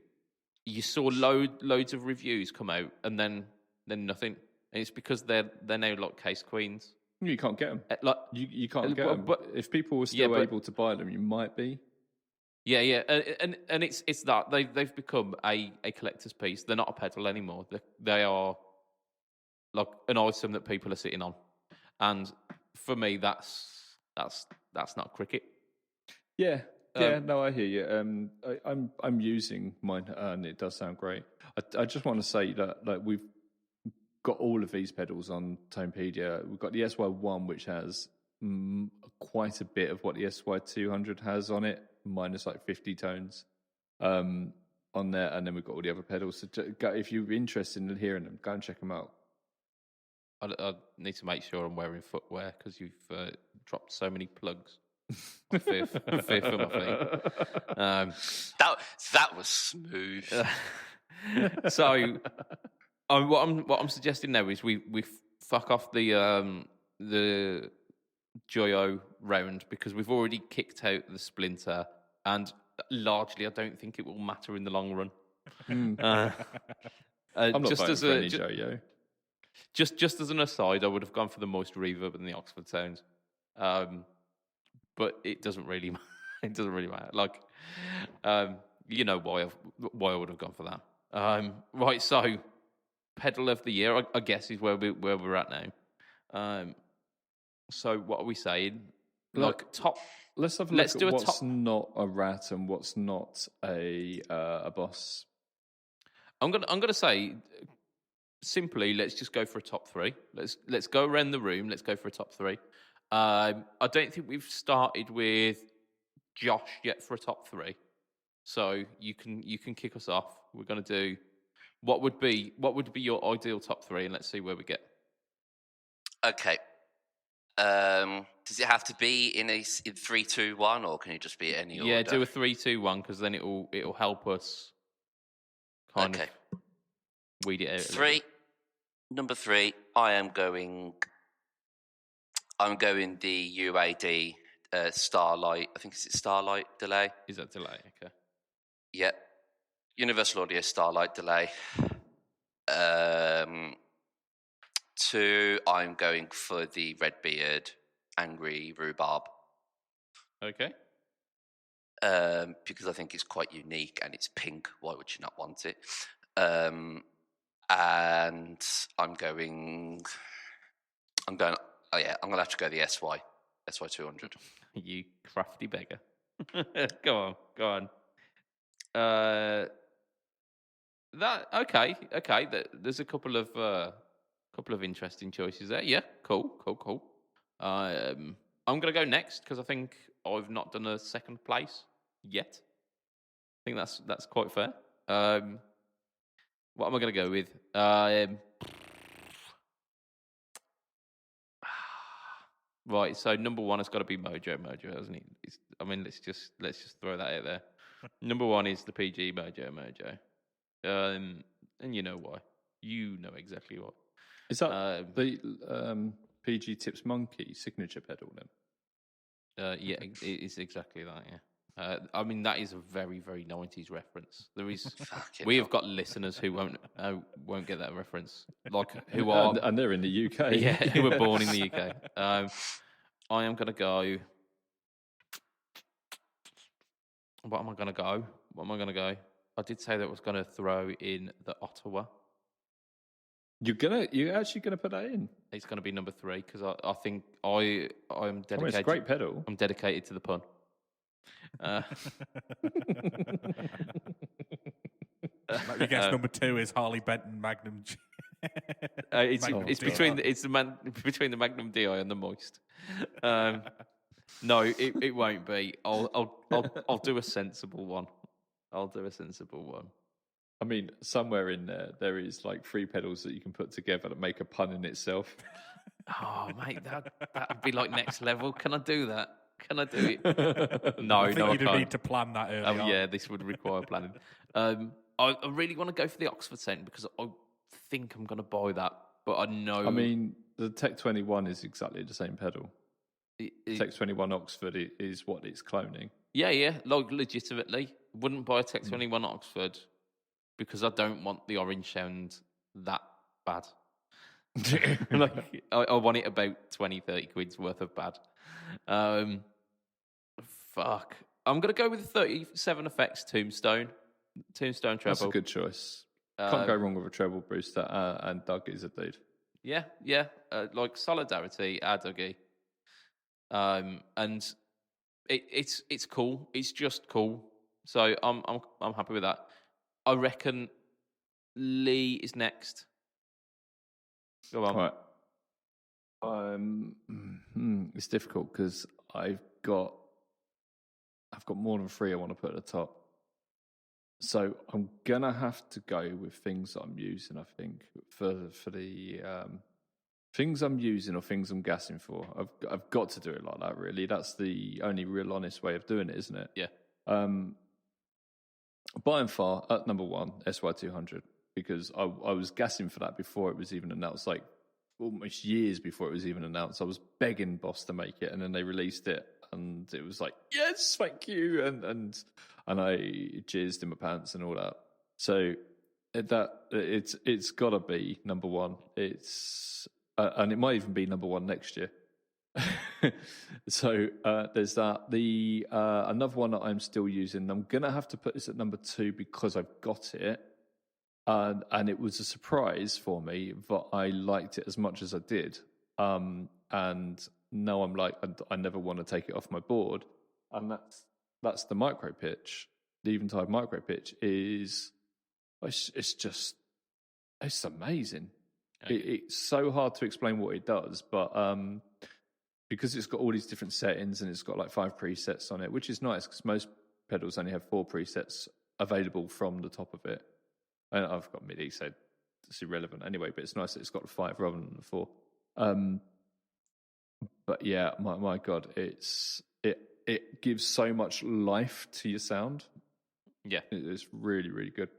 you saw loads of reviews come out, and then nothing. And it's because they're now like case queens. You can't get them. Like you can't get them. But if people were still able to buy them, you might be. Yeah, and it's that they've become a collector's piece. They're not a pedal anymore. They are like an item that people are sitting on, and for me, that's not cricket. Yeah. Yeah, no, I hear you. I'm using mine, and it does sound great. I just want to say that we've got all of these pedals on Tonepedia. We've got the SY1, which has quite a bit of what the SY200 has on it, minus like 50 tones on there, and then we've got all the other pedals. So if you're interested in hearing them, go and check them out. I need to make sure I'm wearing footwear because you've dropped so many plugs. I'm fear for my feet. That was smooth. So, what I'm suggesting now is we fuck off the Joyo round because we've already kicked out the Splinter, and largely I don't think it will matter in the long run. I'm not just voting as for any Joyo. Just as an aside, I would have gone for the Moist Reverb and the Oxford Sounds. But it doesn't really matter. Like, you know why I would have gone for that. Right, so pedal of the year, I guess, is where we're at now. So what are we saying? Like top. Let's have a look at what's not a rat and what's not a boss. I'm gonna say simply, let's just go for a top three. Let's go around the room. Let's go for a top three. I don't think we've started with Josh yet for a top three, so you can kick us off. We're going to do what would be your ideal top three, and let's see where we get. Okay. Does it have to be in 3-2-1, or can it just be any order? Yeah, do a 3-2-1 because then it'll help us kind of weed it out. Number 3. I'm going the UAD Starlight. I think it's Starlight delay. Is that delay? Okay. Yep. Universal Audio Starlight delay. 2. I'm going for the Redbeard Angry Rhubarb. Okay. Because I think it's quite unique and it's pink. Why would you not want it? And I'm going. Oh yeah, I'm gonna have to go the SY200. You crafty beggar. Go on. That okay. There's a couple of interesting choices there. Yeah, cool. I'm gonna go next because I think I've not done a second place yet. think that's quite fair. What am I going to go with? Right, so number one has got to be Mojo, hasn't it? Let's just throw that out there. Number one is the PG Mojo. And you know why? You know exactly why. Is that the PG Tips Monkey signature pedal then? Yeah, it's exactly that. Yeah. That is a very, very 90s reference. There is, we have got listeners who won't get that reference, like who are, and they're in the UK. Yeah, who were born in the UK. I am going to go. What am I going to go? I did say that I was going to throw in the Ottawa. You're actually gonna put that in? It's going to be number 3 because I think I'm dedicated. It's a great pedal. I'm dedicated to the pun. You guess number 2 is Harley Benton Magnum. It's between the Magnum DI and the Moist. No, it won't be. I'll do a sensible one. I mean, somewhere in there is like 3 pedals that you can put together that make a pun in itself. Oh, mate, that'd be like next level. Can I do that? Can I do it? No, I think I you'd can't. need to plan that early on. Yeah, this would require planning. I really want to go for the Oxford scent because I think I'm going to buy that, but I know. I mean, the Tech 21 is exactly the same pedal. Tech 21 Oxford is what it's cloning. Yeah, like legitimately. Wouldn't buy a Tech 21 Oxford because I don't want the orange sound that bad. Like, I want it about 20, 30 quid's worth of bad. Fuck. I'm going to go with the 37 Effects Tombstone treble. That's a good choice. Can't go wrong with a treble booster, and Doug is a dude. Yeah. Like solidarity, Dougie. And it's cool. It's just cool. So I'm happy with that. I reckon Lee is next. Go on. All right. It's difficult because I've got more than 3 I want to put at the top. So I'm gonna have to go with things that I'm using. I think for the things I'm using or things I'm gassing for. I've got to do it like that. Really, that's the only real honest way of doing it, isn't it? Yeah. By and far, at number 1, SY200, because I was gassing for that before it was even announced, like almost years before it was even announced. I was begging Boss to make it, and then they released it, and it was like, yes, thank you, and I jizzed in my pants and all that. So it's got to be number 1. It's and it might even be number 1 next year. So there's that. The another one that I'm still using. I'm gonna have to put this at number 2 because I've got it, and it was a surprise for me, but I liked it as much as I did. And now I'm like, I never want to take it off my board, and that's the micro pitch. The Eventide micro pitch it's amazing. Okay. It's so hard to explain what it does, but because it's got all these different settings and it's got like 5 presets on it, which is nice because most pedals only have 4 presets available from the top of it. And I've got MIDI, so it's irrelevant anyway, but it's nice that it's got the 5 rather than the 4. But yeah, my God, it gives so much life to your sound. Yeah. It's really, really good.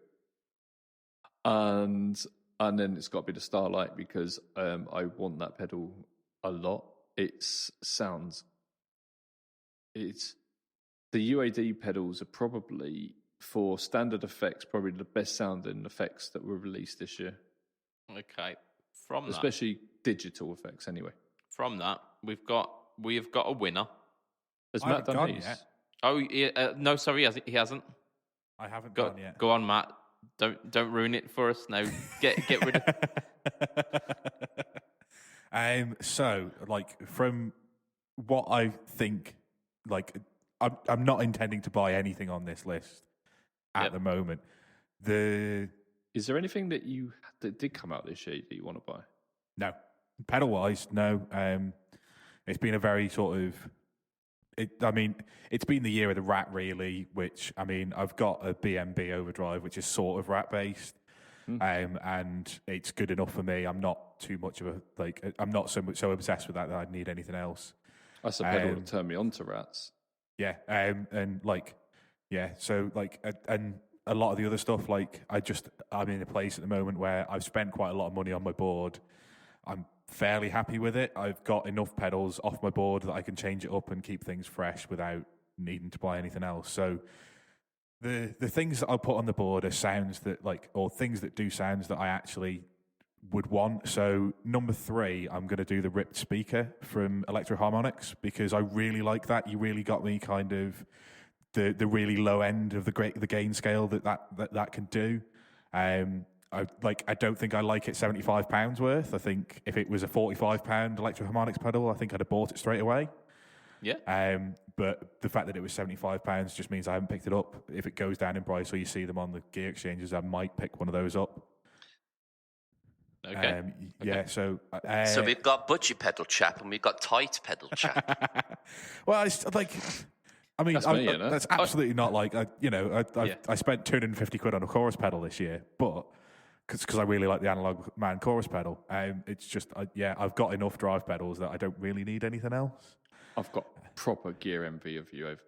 And then it's got to be the Starlight because I want that pedal a lot. The UAD pedals are probably, for standard effects, probably the best sounding effects that were released this year. Okay. Especially digital effects anyway. From that, we have got a winner. Has Matt done his? Yet. Oh, yeah, no, sorry, he hasn't. I haven't gone yet. Go on, Matt. Don't ruin it for us now. Get rid of it. So, like, from what I think, like, I'm not intending to buy anything on this list at the moment. Is there anything that did come out this year that you want to buy? No. Pedal-wise, no. It's been a very sort of I mean, it's been the year of the Rat, really. Which I mean, I've got a BMB overdrive, which is sort of Rat based, and it's good enough for me. I'm not too much of a I'm not so obsessed with that I'd need anything else. That's a pedal to turn me on to Rats. Yeah, and so and a lot of the other stuff, I'm in a place at the moment where I've spent quite a lot of money on my board. I'm fairly happy with it. I've got enough pedals off my board that I can change it up and keep things fresh without needing to buy anything else. So the things that I'll put on the board are sounds that or things that do sounds that I actually would want. So number 3, I'm going to do the ripped speaker from Electro Harmonics because I really like that. You really got me kind of the really low end of the gain scale that can do. I don't think I like it £75 worth. I think if it was a £45 Electro Harmonics pedal, I think I'd have bought it straight away. Yeah. But the fact that it was £75 just means I haven't picked it up. If it goes down in price or you see them on the gear exchanges, I might pick one of those up. Okay. Yeah. So we've got budget pedal chap and we've got tight pedal chap. Well, it's like. I mean, that's absolutely not I spent £250 on a chorus pedal this year, but because I really like the Analog Man chorus pedal. It's just, I've got enough drive pedals that I don't really need anything else. I've got proper gear envy of you over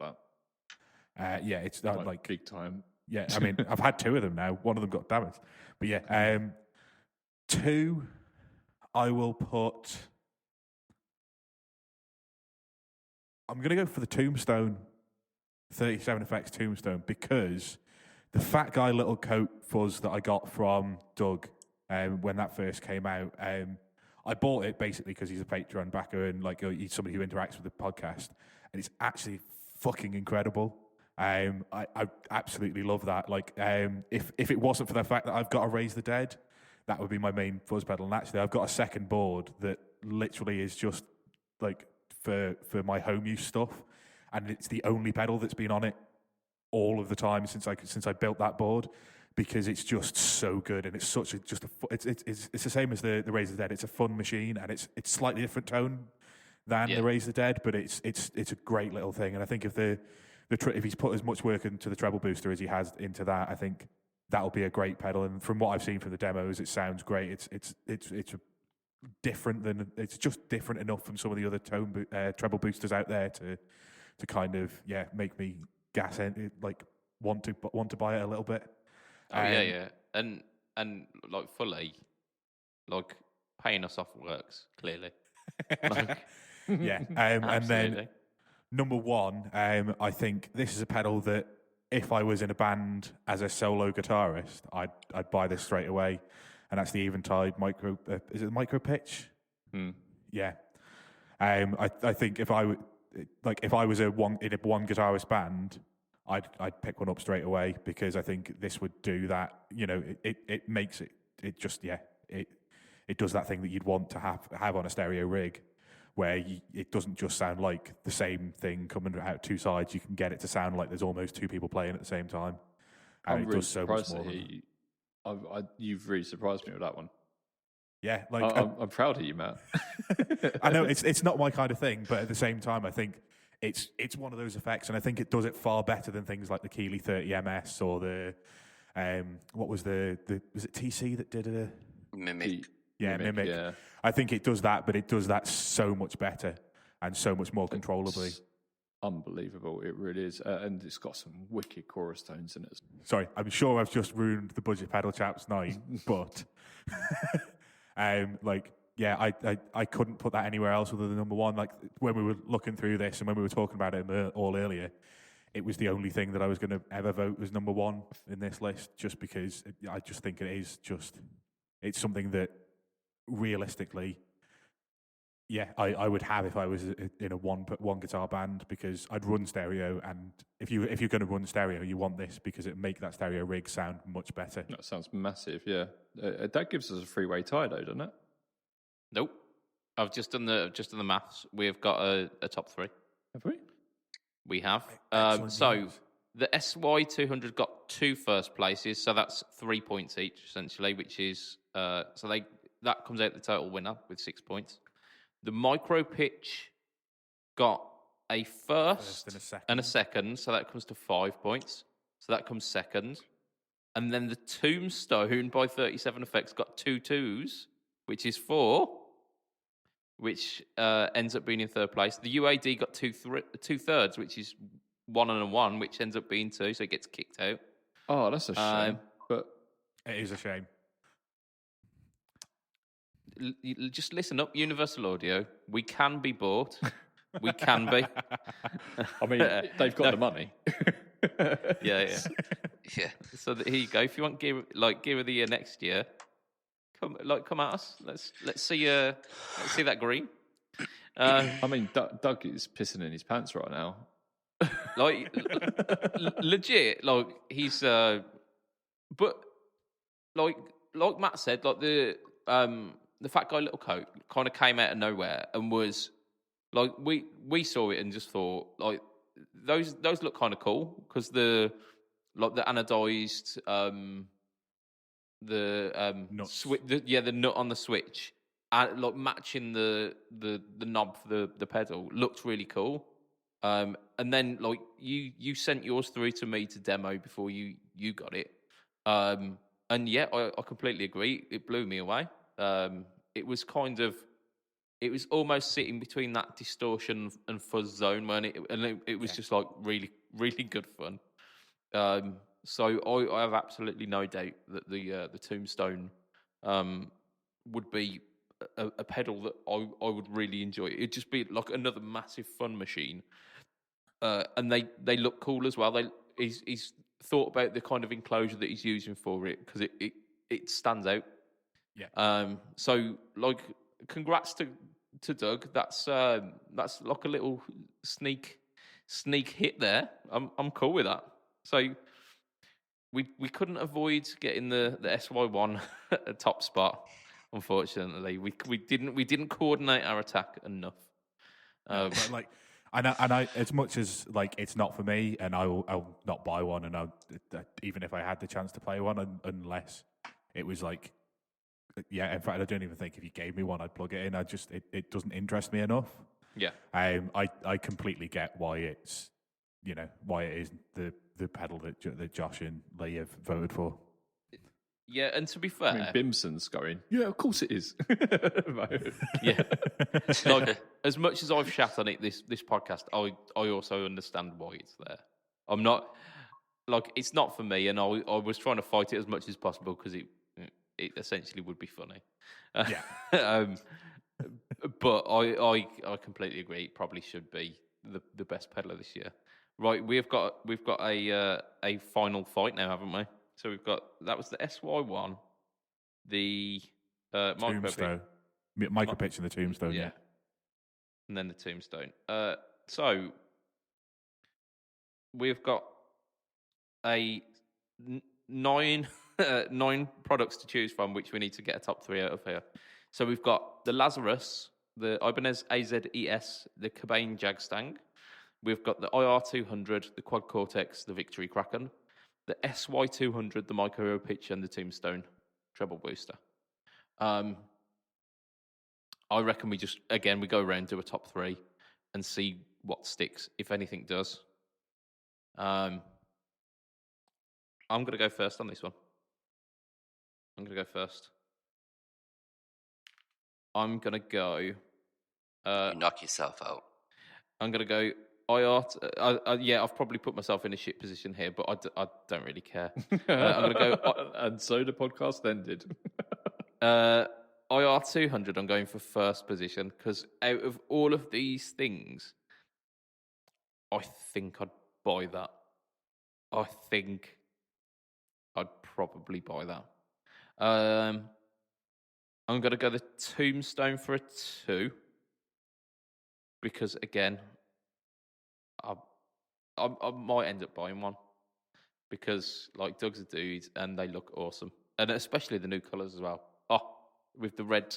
that. It's like big time. Yeah, I mean, I've had 2 of them now. One of them got damaged. But yeah, 2, I will put... I'm going to go for the Tombstone, 37FX Tombstone, because the Fat Guy Little Coat fuzz that I got from Doug when that first came out, I bought it basically because he's a Patreon backer and he's somebody who interacts with the podcast, and it's actually fucking incredible. I absolutely love that. If it wasn't for the fact that I've got to Raise the Dead, that would be my main fuzz pedal. And actually, I've got a second board that literally is just for my home use stuff, and it's the only pedal that's been on it all of the time since I built that board, because it's just so good, and it's such it's the same as the Raise the Dead. It's a fun machine, and it's slightly different tone than the Raise the Dead, but it's a great little thing. And I think if he's put as much work into the treble booster as he has into that, I think that'll be a great pedal. And from what I've seen from the demos, it sounds great. It's just different enough from some of the other treble boosters out there to kind of make me want to buy it a little bit. And fully paying us off works clearly. And then number 1, I think this is a pedal that if I was in a band as a solo guitarist, I'd buy this straight away, and that's the Eventide micro. Is it the micro pitch? Yeah. I think if I was in a one guitarist band, I'd pick one up straight away, because I think this would do that. It makes it does that thing that you'd want to have on a stereo rig, where it doesn't just sound like the same thing coming out 2 sides. You can get it to sound like there's almost 2 people playing at the same time. I'm really surprised to hear you. You've really surprised me with that one. Yeah, I'm proud of you, Matt. I know it's not my kind of thing, but at the same time, I think it's one of those effects, and I think it does it far better than things like the Keeley 30 MS or the what was was it TC that did a Mimic? Mimic. Yeah. I think it does that, but it does that so much better and so much more controllably. It's unbelievable, it really is, and it's got some wicked chorus tones in it. Sorry, I'm sure I've just ruined the Budget Pedal Chap's night, but I couldn't put that anywhere else other than number 1. Like when we were looking through this and when we were talking about it all earlier, it was the only thing that I was going to ever vote as number 1 in this list, just because I just think it's something that realistically, I would have if I was in a one guitar band, because I'd run stereo, and if you're going to run stereo, you want this because it make that stereo rig sound much better. That sounds massive, yeah. That gives us a 3-way tie, though, doesn't it? Nope. I've just done the maths. We've got a top 3. Have we? We have. Excellent So news. the SY200 got 2 first places, so that's 3 points each essentially, which is that comes out the total winner with 6 points. The micro pitch got a first First and a second. and a second, so that comes to 5 points. So that comes second. And then the Tombstone by 37 Effects got 2 twos, which is 4, which ends up being in third place. The UAD got 2 thirds, which is 1 and a 1, which ends up being 2, so it gets kicked out. Oh, that's a shame. But it is a shame. Just listen up, Universal Audio. We can be bought. We can be. I mean, they've got the money. Yeah. So here you go. If you want Gear of the Year next year, come at us. Let's see that green. I mean, Doug is pissing in his pants right now. Legit. He's, but like Matt said, the Fat Guy Little Coat kind of came out of nowhere and was like we saw it and just thought like those look kind of cool because the anodized the nut on the switch and matching the knob for the pedal looked really cool. And then you sent yours through to me to demo before you got it. And yeah, I completely agree. It blew me away. It was almost sitting between that distortion and fuzz zone when it was just really, really good fun. So I have absolutely no doubt that the Tombstone would be a pedal that I would really enjoy. It'd just be like another massive fun machine. And they look cool as well. He's thought about the kind of enclosure that he's using for it because it stands out. Yeah. So congrats to Doug. That's like a little sneak hit there. I'm cool with that. So we couldn't avoid getting the SY1 at top spot. Unfortunately, we didn't coordinate our attack enough. But And I, as much as it's not for me, and I'll not buy one, and even if I had the chance to play one, unless it was in fact, I don't even think if you gave me one, I'd plug it in. It doesn't interest me enough. Yeah. I completely get why it's why it is the pedal that Josh and Lee have voted for. Yeah, and to be fair, I mean, Bimson's going, yeah, of course it is. Yeah. As much as I've shat on it this podcast, I also understand why it's there. I'm not it's not for me, and I was trying to fight it as much as possible because it essentially would be funny. Yeah. But I completely agree. It probably should be the best pedal this year. Right, we've got a final fight now, haven't we? So that was the SY1, the Tombstone, micro pitch and the Tombstone, yeah. And then the Tombstone. So we've got nine products to choose from, which we need to get a top 3 out of here. So we've got the Lazarus, the Ibanez AZES, the Cabane Jagstang. We've got the IR200, the Quad Cortex, the Victory Kraken, the SY200, the Micro Pitch, and the Tombstone treble booster. I reckon we go around, do a top 3 and see what sticks, if anything does. I'm going to go first on this one. I'm going to go you knock yourself out. I'm going to go I've probably put myself in a shit position here, but I don't really care. I'm going to go... and so the podcast ended. IR200, I'm going for first position, because out of all of these things, I think I'd buy that. I think I'd probably buy that. I'm going to go the Tombstone for a 2, because, again, I might end up buying one because Doug's a dude and they look awesome, and especially the new colours as well. With the red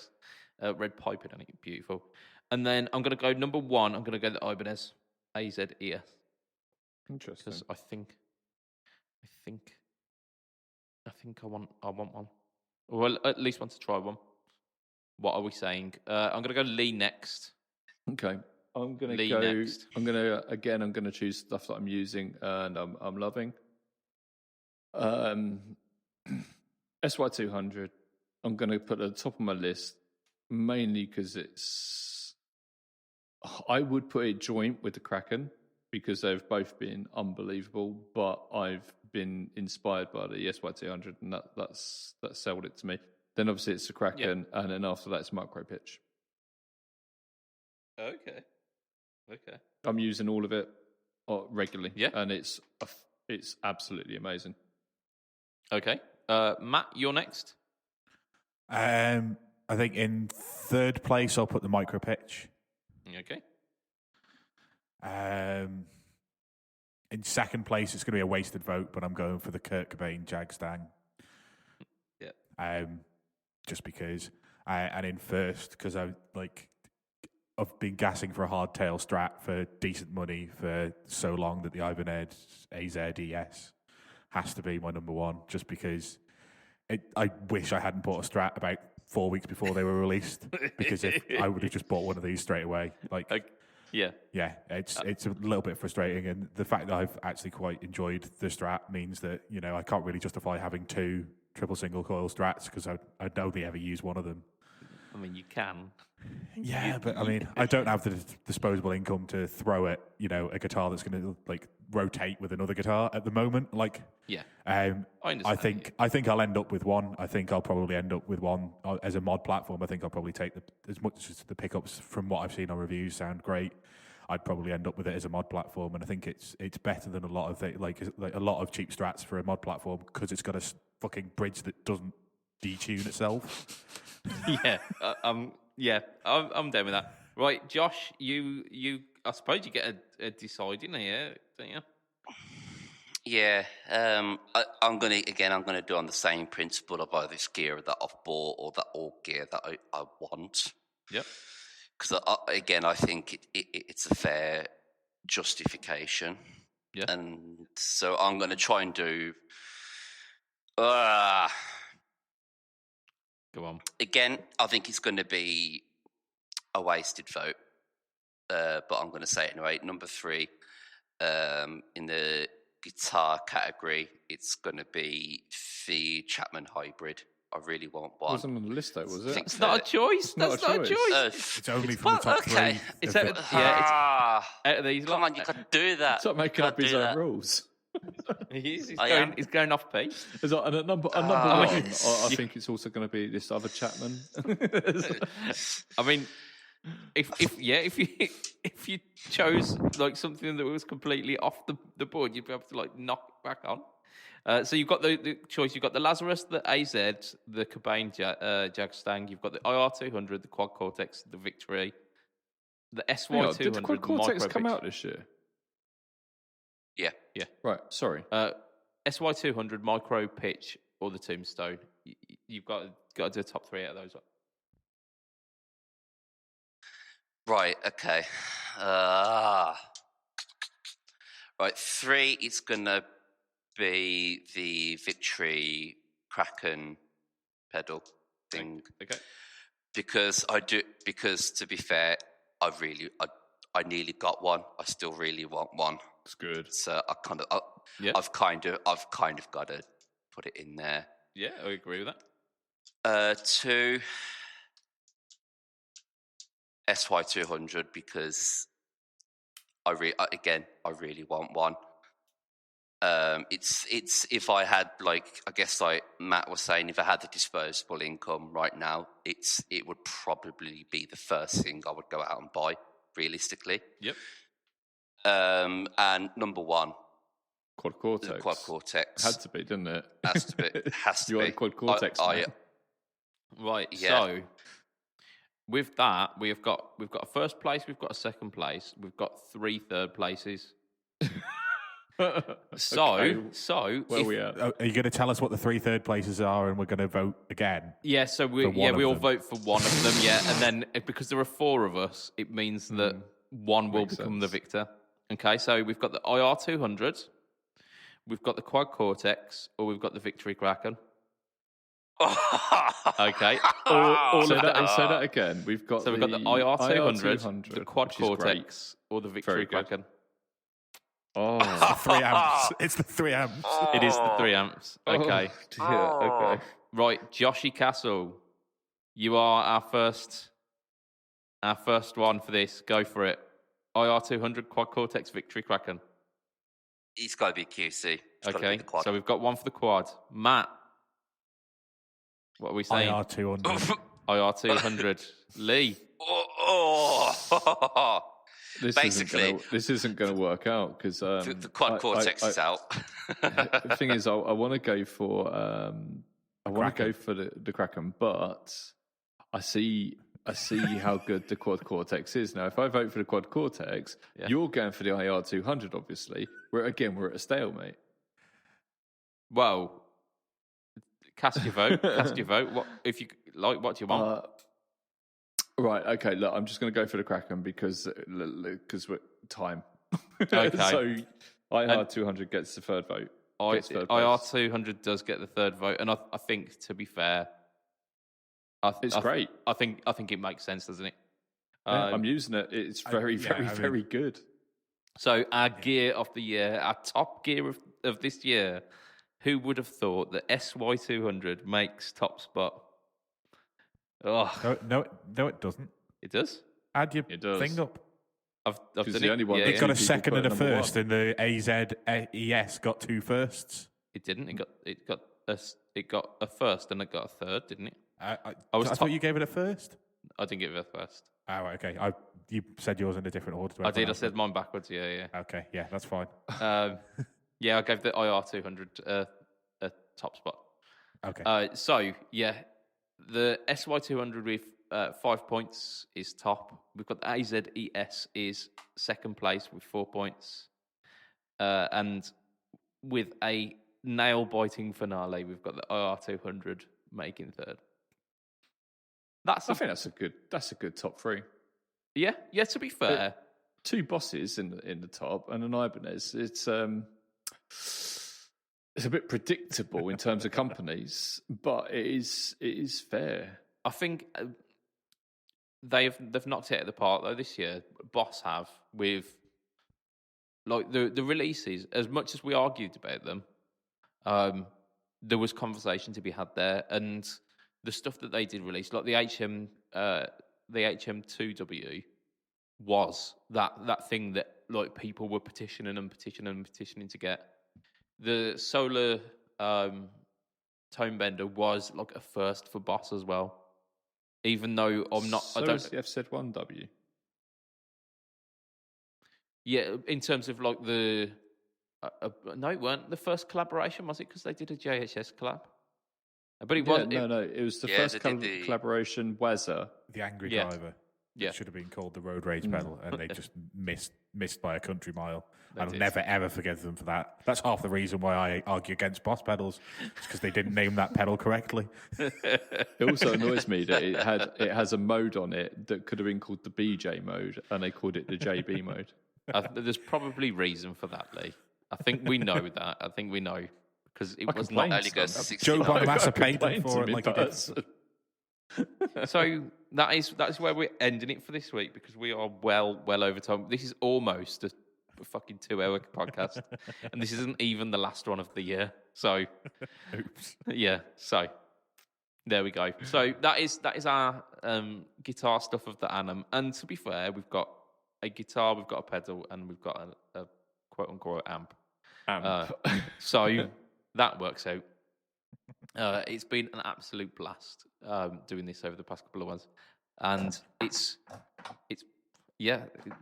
piping on it, beautiful. And then I'm going to go number 1. I'm going to go the Ibanez AZES. Interesting. Because I think I want one. Well, at least want to try one. What are we saying? I'm going to go Lee next. Okay. I'm gonna Lee go. next. I'm gonna choose stuff that I'm using and I'm loving. SY200. I'm gonna put at the top of my list mainly because it's. I would put it joint with the Kraken because they've both been unbelievable, but I've been inspired by the SY200, and that sold it to me. Then obviously it's the Kraken, and then after that it's Micro Pitch. Okay. I'm using all of it regularly, Yeah. and it's absolutely amazing. Okay. Matt, you're next. I think in third place I'll put the Micro Pitch. Okay. In second place, it's going to be a wasted vote, but I'm going for the Kurt Cobain Jag Stang. Yeah. Just because. And in first, because I've been gassing for a hardtail Strat for decent money for so long that the Ibanez AZES has to be my number one, just because I wish I hadn't bought a Strat about 4 weeks before they were released, because if I would have just bought one of these straight away. Yeah, it's a little bit frustrating, and the fact that I've actually quite enjoyed the Strat means that I can't really justify having two triple single coil Strats because I'd only ever use one of them. I mean, you can. Yeah, but I mean, I don't have the disposable income to throw at a guitar that's going to rotate with another guitar at the moment. I understand. I think I'll end up with one. I think I'll probably end up with one as a mod platform. I think I'll probably take as much as the pickups from what I've seen on reviews sound great. I'd probably end up with it as a mod platform, and I think it's better than a lot of a lot of cheap Strats for a mod platform because it's got a fucking bridge that doesn't detune itself. I'm down with that. Right, Josh, you I suppose you get a deciding here, don't you? Yeah, I'm gonna do on the same principle of either this gear that I've bought or gear that I want. Yep. Because I think it's a fair justification. Yeah. And so I'm gonna try and do. Go on. Again, I think it's going to be a wasted vote, but I'm going to say it anyway. Number 3, in the guitar category, it's going to be the Chapman Hybrid. I really want one. It wasn't on the list, though, was it? It's not a choice. That's not a choice. It's only from the top three. It's out of these. Come on, you can do that. Stop making up his own rules. He's going off pace. And at number one, I think it's also going to be this other Chapman. I mean, if you chose something that was completely off the board, you'd be able to knock it back on. So you've got the choice. You've got the Lazarus, the AZ, the Cobain Jag Stang. You've got the IR200, the Quad Cortex, the Victory, the SY200. Did the Quad Cortex come out this year? Yeah. Right. Sorry. SY200, Micro Pitch, or the Tombstone. You've got to do a top 3 out of those. Right. Okay. Right. 3. It's gonna be the Victory Kraken pedal thing. Okay. Because to be fair, I nearly got one. I still really want one. It's good. So I've kind of got to put it in there. Yeah, I agree with that. 2, SY200 because I really want one. It's if I had I guess Matt was saying, if I had the disposable income right now, it would probably be the first thing I would go out and buy realistically. Yep. And number 1, Quad Cortex. The Quad Cortex Had to be, didn't it? Has to be. You are a Quad Cortex. Right. Yeah. So with that, we've got a first place, we've got a second place, we've got 3 third places. Okay. Where we at? Are you going to tell us what the 3 third places are, and we're going to vote again? Yeah, so we all vote for one of them, yeah, and then because there are 4 of us, it means that one will become the victor. Okay, so we've got the IR200, we've got the Quad Cortex, or we've got the Victory Kraken. Okay. Say that again. We've got the IR200, the Quad Cortex, or the Victory Kraken. Oh, 3 amps. It's the 3 amps. It is the 3 amps. Okay. Okay. Right, Joshy Castle. You are our first one for this. Go for it. IR200 Quad Cortex Victory Kraken. It's got to be QC. Okay, so we've got one for the quad. Matt, what are we saying? IR200. IR200. Lee. This isn't going to work out because the Quad Cortex is out. The thing is, I want to go for the Kraken, but I see how good the Quad Cortex is. Now, if I vote for the Quad Cortex, you're going for the IR200, obviously. We're at a stalemate. Well, cast your vote. What if you like? What do you want? Right. Okay. Look, I'm just going to go for the Kraken because we're time. Okay. So IR200 gets the third vote. IR200 does get the third vote, and I think, to be fair, it's great. I think it makes sense, doesn't it? I'm using it. It's very good. So our gear of the year, our top gear of this year. Who would have thought that SY200 makes top spot? Oh, No, it doesn't. It does. Add your thing up. I've done the only one. It got a second and a first, and the AZES got 2 firsts. It didn't. It got a first and it got a third, didn't it? I thought you gave it a first. I didn't give it a first. Oh, okay. You said yours in a different order. I did. I said mine backwards. Yeah. Okay. Yeah, that's fine. Yeah, I gave the IR200 a top spot. Okay. The SY200 with 5 points is top. We've got the AZES is second place with 4 points. And with a nail-biting finale, we've got the IR200 making third. I think that's a good top 3. Yeah, to be fair. 2 bosses in the top and an Ibanez. It's a bit predictable in terms of companies, but it is fair. I think they've knocked it out of the park though this year. Boss have with like the releases. As much as we argued about them, there was conversation to be had there, and the stuff that they did release, like the HM2W, was that thing that like people were petitioning to get. The solar tone bender was like a first for Boss as well. Even though I'm not, so I don't. Is the FZ1W. Yeah, in terms of like the no, it weren't the first collaboration, was it? Because they did a JHS collab. But it wasn't. No, it was the first collaboration. Wazza, the Angry Driver. Yeah, it should have been called the Road Rage pedal, and they just missed by a country mile. I'll did. never ever forgive them for that. That's half the reason why I argue against Boss pedals, because they didn't name that pedal correctly. It also annoys me that it has a mode on it that could have been called the BJ mode, and they called it the JB mode. There's probably reason for that, Lee. I think we know that. I think we know because it was not not. only goes to 60. Joe Bonamassa paid them for it like he did. So that is where we're ending it for this week, because we are well over time. This is almost a fucking 2-hour podcast, and this isn't even the last one of the year. So, Oops. Yeah. So there we go. So that is our guitar stuff of the annum. And to be fair, we've got a guitar, we've got a pedal, and we've got a quote unquote amp. So that works out. It's been an absolute blast doing this over the past couple of months, and it's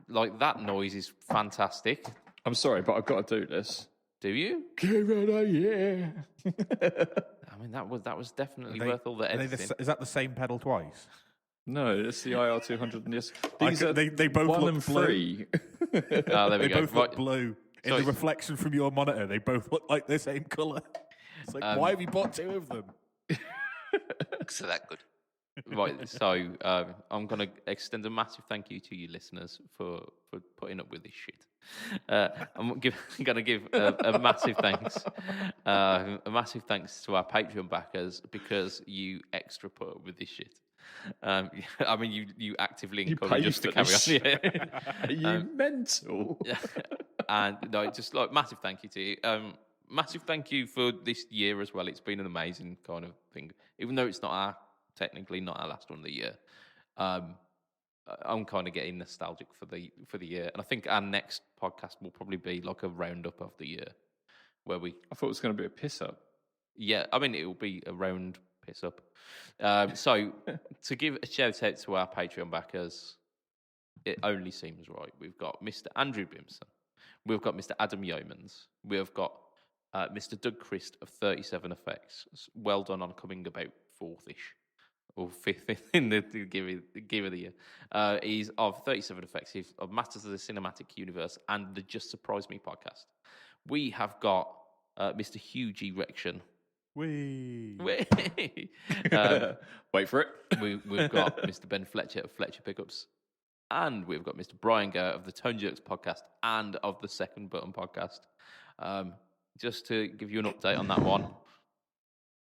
like that noise is fantastic. I'm sorry, but I've got to do this. Do you? Give it a year. I mean, that was definitely worth all the editing. Is that the same pedal twice? No, it's the IR200. And yes, they both 1 look and blue. 3. There we They go. both look blue. In the reflection from your monitor, they both look like the same colour. It's like, why have you bought 2 of them? So that good. Right, so I'm going to extend a massive thank you to you listeners for putting up with this shit. I'm going to give a massive thanks, to our Patreon backers because you extra put up with this shit. I mean, you actively encourage us to carry on. Yeah. Are you mental? And no, just like massive thank you to you. Massive thank you for this year as well. It's been an amazing kind of thing, even though it's not technically not our last one of the year. I'm kind of getting nostalgic for the year, and I think our next podcast will probably be like a roundup of the year, where we. I thought it was going to be a piss up. Yeah, I mean it will be a round piss up. So to give a shout out to our Patreon backers, it only seems right. We've got Mr. Andrew Bimson, we've got Mr. Adam Yeomans, we've got Mr. Doug Christ of 37 Effects. Well done on coming about fourth-ish. Or fifth in the give of the year. He's of 37 Effects. He's of Masters of the Cinematic Universe and the Just Surprise Me podcast. We have got Mr. Huge Erection. Wee. Wait for it. We've got Mr. Ben Fletcher of Fletcher Pickups. And we've got Mr. Brian Gare of the Tone Jerks podcast and of the Second Button podcast. Just to give you an update on that one,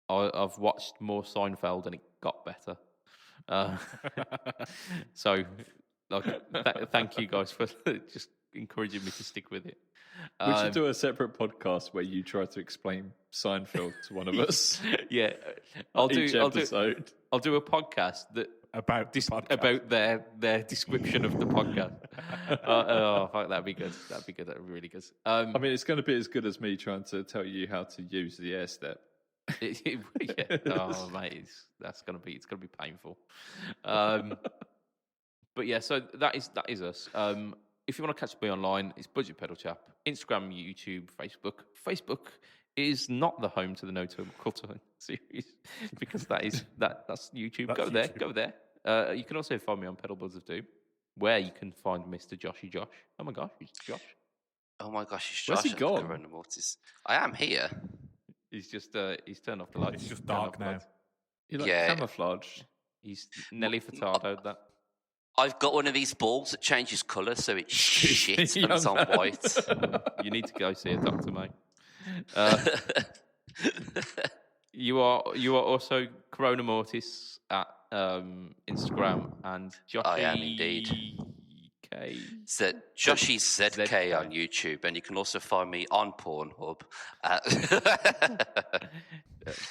I've watched more Seinfeld and it got better. So, thank you guys for just encouraging me to stick with it. We should do a separate podcast where you try to explain Seinfeld to one of us. Yeah, I'll do a podcast that about their description of the podcast. Fuck, that'd be good. That'd be really good. I mean, it's going to be as good as me trying to tell you how to use the air step. Yeah. Oh, mate, it's gonna be painful. But yeah, so that is us. If you want to catch me online, it's BudgetPedalChap. Instagram, YouTube, Facebook. Facebook is not the home to the No Typical Time series because that's YouTube. That's Go there. You can also find me on Pedal Buds of Doom, where you can find Mr. Joshy Josh. Oh my gosh, it's Josh. Oh my gosh, it's Josh. Where's he gone? I am here. He's just he's turned off the lights. It's just dark now. You camouflage. He's Nelly Furtado'd that. I've got one of these balls that changes colour, so it's shit and it's on white. You need to go see a doctor, mate. You are also Corona Mortis at Instagram and Joshy. I am indeed. Joshy's ZK on YouTube, and you can also find me on Pornhub.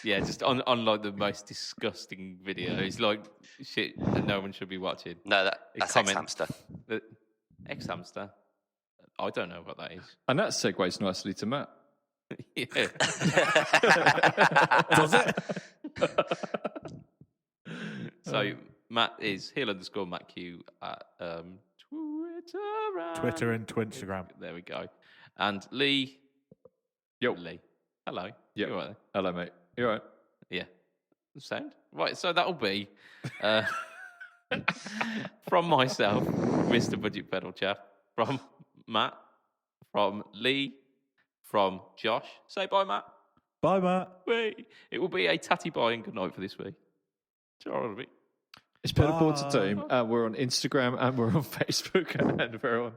Yeah, just on like the most disgusting videos, like shit that no one should be watching. No, that's X-Hamster. X-Hamster? I don't know what that is. And that segues nicely to Matt. Yeah. Does it? So Matt is _MattQ at Twitter and Twinstagram. There we go. And Lee. Yo. Lee. Hello. Yeah. You all right? Hello, mate. You all right? Yeah. Sound? Right, so that'll be from myself, Mr. Budget Pedal Chap, from Matt, from Lee, from Josh. Say bye, Matt. Bye, Matt. Wait. It will be a tatty bye and good night for this week. Charlie. It's Pedalboard to Doom, and we're on Instagram, and we're on Facebook, and we're on...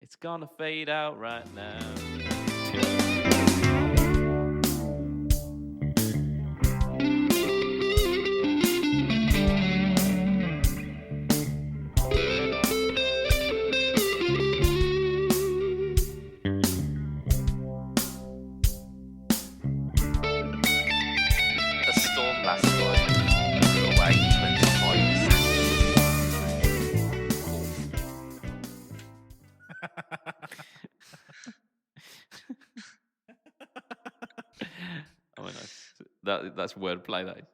It's gonna fade out right now. A storm last night blew away 20 times. Oh, nice. That's wordplay, that is.